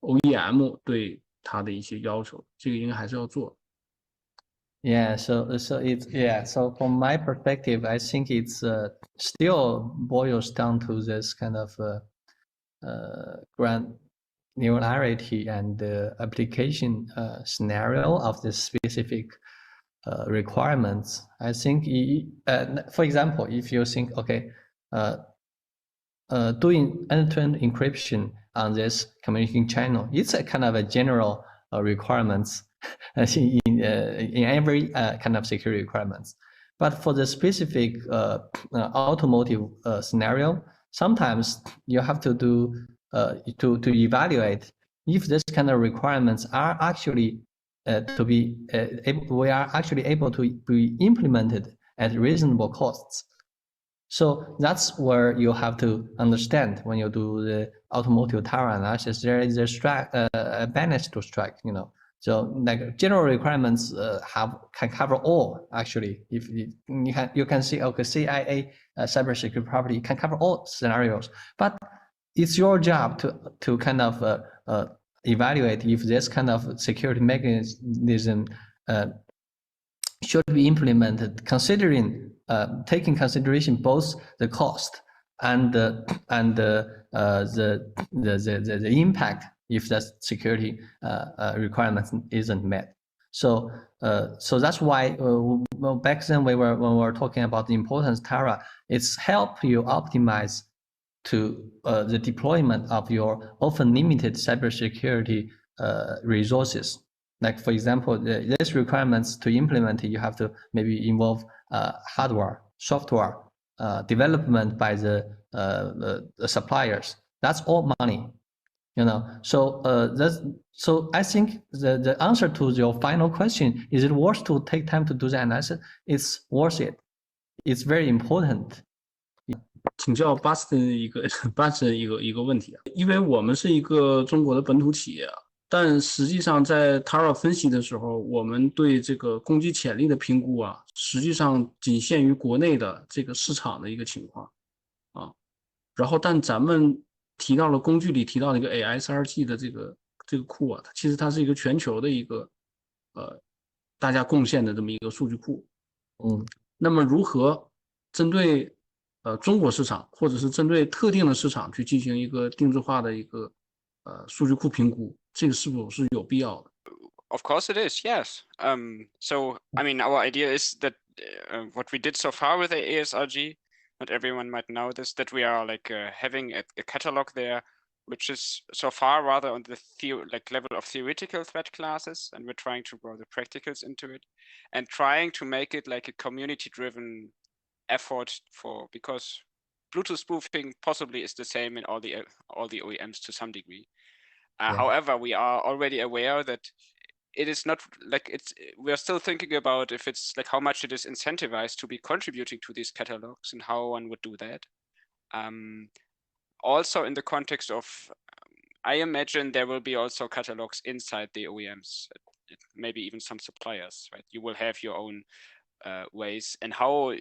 OEM 对它的一些要求，这个应该还是要做。Yeah, so from my perspective, I think it's still boils down to this kind of granularity and application scenario of the specific requirements. I think, for example, if you think, okay, doing end-to-end encryption on this communication channel, it's a kind of a general requirements in every kind of security requirements. But for the specific automotive scenario, sometimes you have to do to evaluate if this kind of requirements are actually we are actually able to be implemented at reasonable costs. So that's where you have to understand when you do the automotive tower analysis, there is a balance to strike, you know. So like general requirements can cover all actually. If you can see, okay, CIA cybersecurity property can cover all scenarios, but it's your job to kind of evaluate if this kind of security mechanism should be implemented, considering taking consideration both the cost and the impact if the security requirement isn't met. So that's why back then when we were talking about the importance of Tara, it's help you optimize to the deployment of your often limited cybersecurity resources. Like for example, these requirements to implement it, you have to maybe involve hardware, software, development by the suppliers. That's all money, you know. So so I think the answer to your final question, is it worth to take time to do the analysis? It's worth it. It's very important. 请教Bastian 一个问题啊，因为我们是一个中国的本土企业啊，但实际上在 Tara 分析的时候，我们对这个攻击潜力的评估啊，实际上仅限于国内的这个市场的一个情况啊。然后，但咱们提到了工具里提到的一个 ASRG 的这个库啊，其实它是一个全球的一个大家贡献的这么一个数据库。那么如何针对中国市场，或者是针对特定的市场去进行一个定制化的一个数据库评估，这个是否是有必要的？ Of course it is, yes. So, I mean, our idea is that what we did so far with the ASRG, not everyone might know this, that we are like having a catalog there, which is so far rather on the level of theoretical threat classes, and we're trying to grow the practicals into it, and trying to make it like a community-driven effort because Bluetooth spoofing possibly is the same in all the OEMs to some degree. However, we are already aware that it is not like we're still thinking about if it's like how much it is incentivized to be contributing to these catalogs and how one would do that. Also in the context of, I imagine there will be also catalogs inside the OEMs, maybe even some suppliers, right? You will have your own ways, and how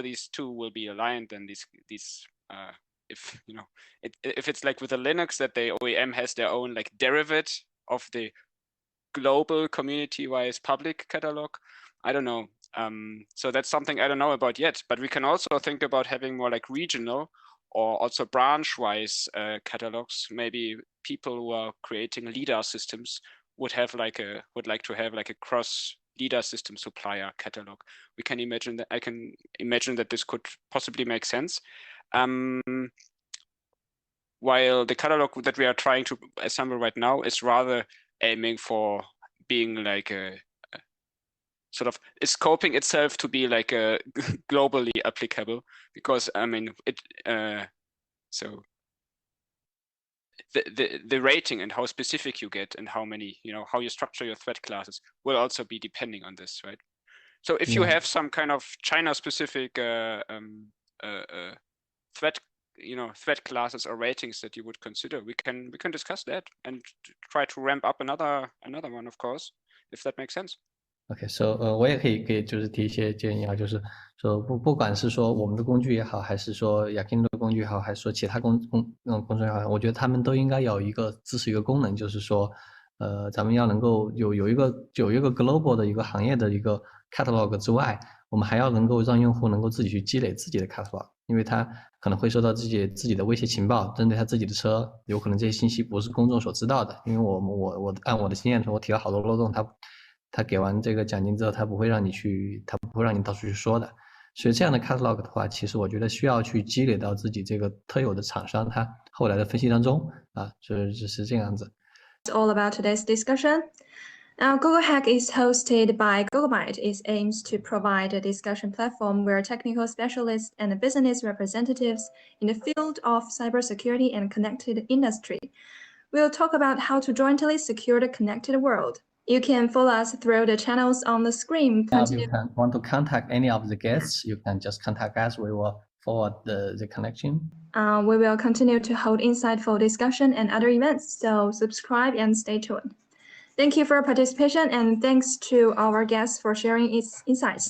these two will be aligned, and these if if it's like with the Linux that the OEM has their own like derivative of the global community-wise public catalog, I don't know. So that's something I don't know about yet, but we can also think about having more like regional or also branch-wise catalogs. Maybe people who are creating LiDAR systems would like to have like a cross LiDAR system supplier catalog. I can imagine that this could possibly make sense. While the catalog that we are trying to assemble right now is rather aiming for being like a sort of is scoping itself to be like a globally applicable, because I mean so the rating and how specific you get and how many, how you structure your threat classes will also be depending on this, right? So if you have some kind of China specific threat classes or ratings that you would consider, we can discuss that and try to ramp up another one, of course, if that makes sense. OK，so 我也可以就是提一些建议啊，就是说不管是说我们的工具也好，还是说 Yakin 的工具也好，还是说其他工具也好，我觉得他们都应该有支持一个功能，就是说咱们要能够有一个 global 的一个行业的一个 catalog 之外，我们还要能够让用户能够自己去积累自己的 catalog， 因为他可能会收到自己的威胁情报，针对他自己的车，有可能这些信息不是公众所知道的，因为我按我的经验说，我提了好多漏洞，他给完这个奖金之后，他不会让你到处去说的。所以这样的 catalog 的话，其实我觉得需要去积累到自己这个特有的厂商他后来的分析当中啊，就是这样子。It's all about today's discussion. Now, GoGoHack is hosted by GoGoByte. It aims to provide a discussion platform where technical specialists and business representatives in the field of cybersecurity and connected industry will talk about how to jointly secure the connected world. You can follow us through the channels on the screen. If you want to contact any of the guests, you can just contact us. We will forward the connection. We will continue to hold insightful discussion and other events, so subscribe and stay tuned. Thank you for your participation, and thanks to our guests for sharing its insights.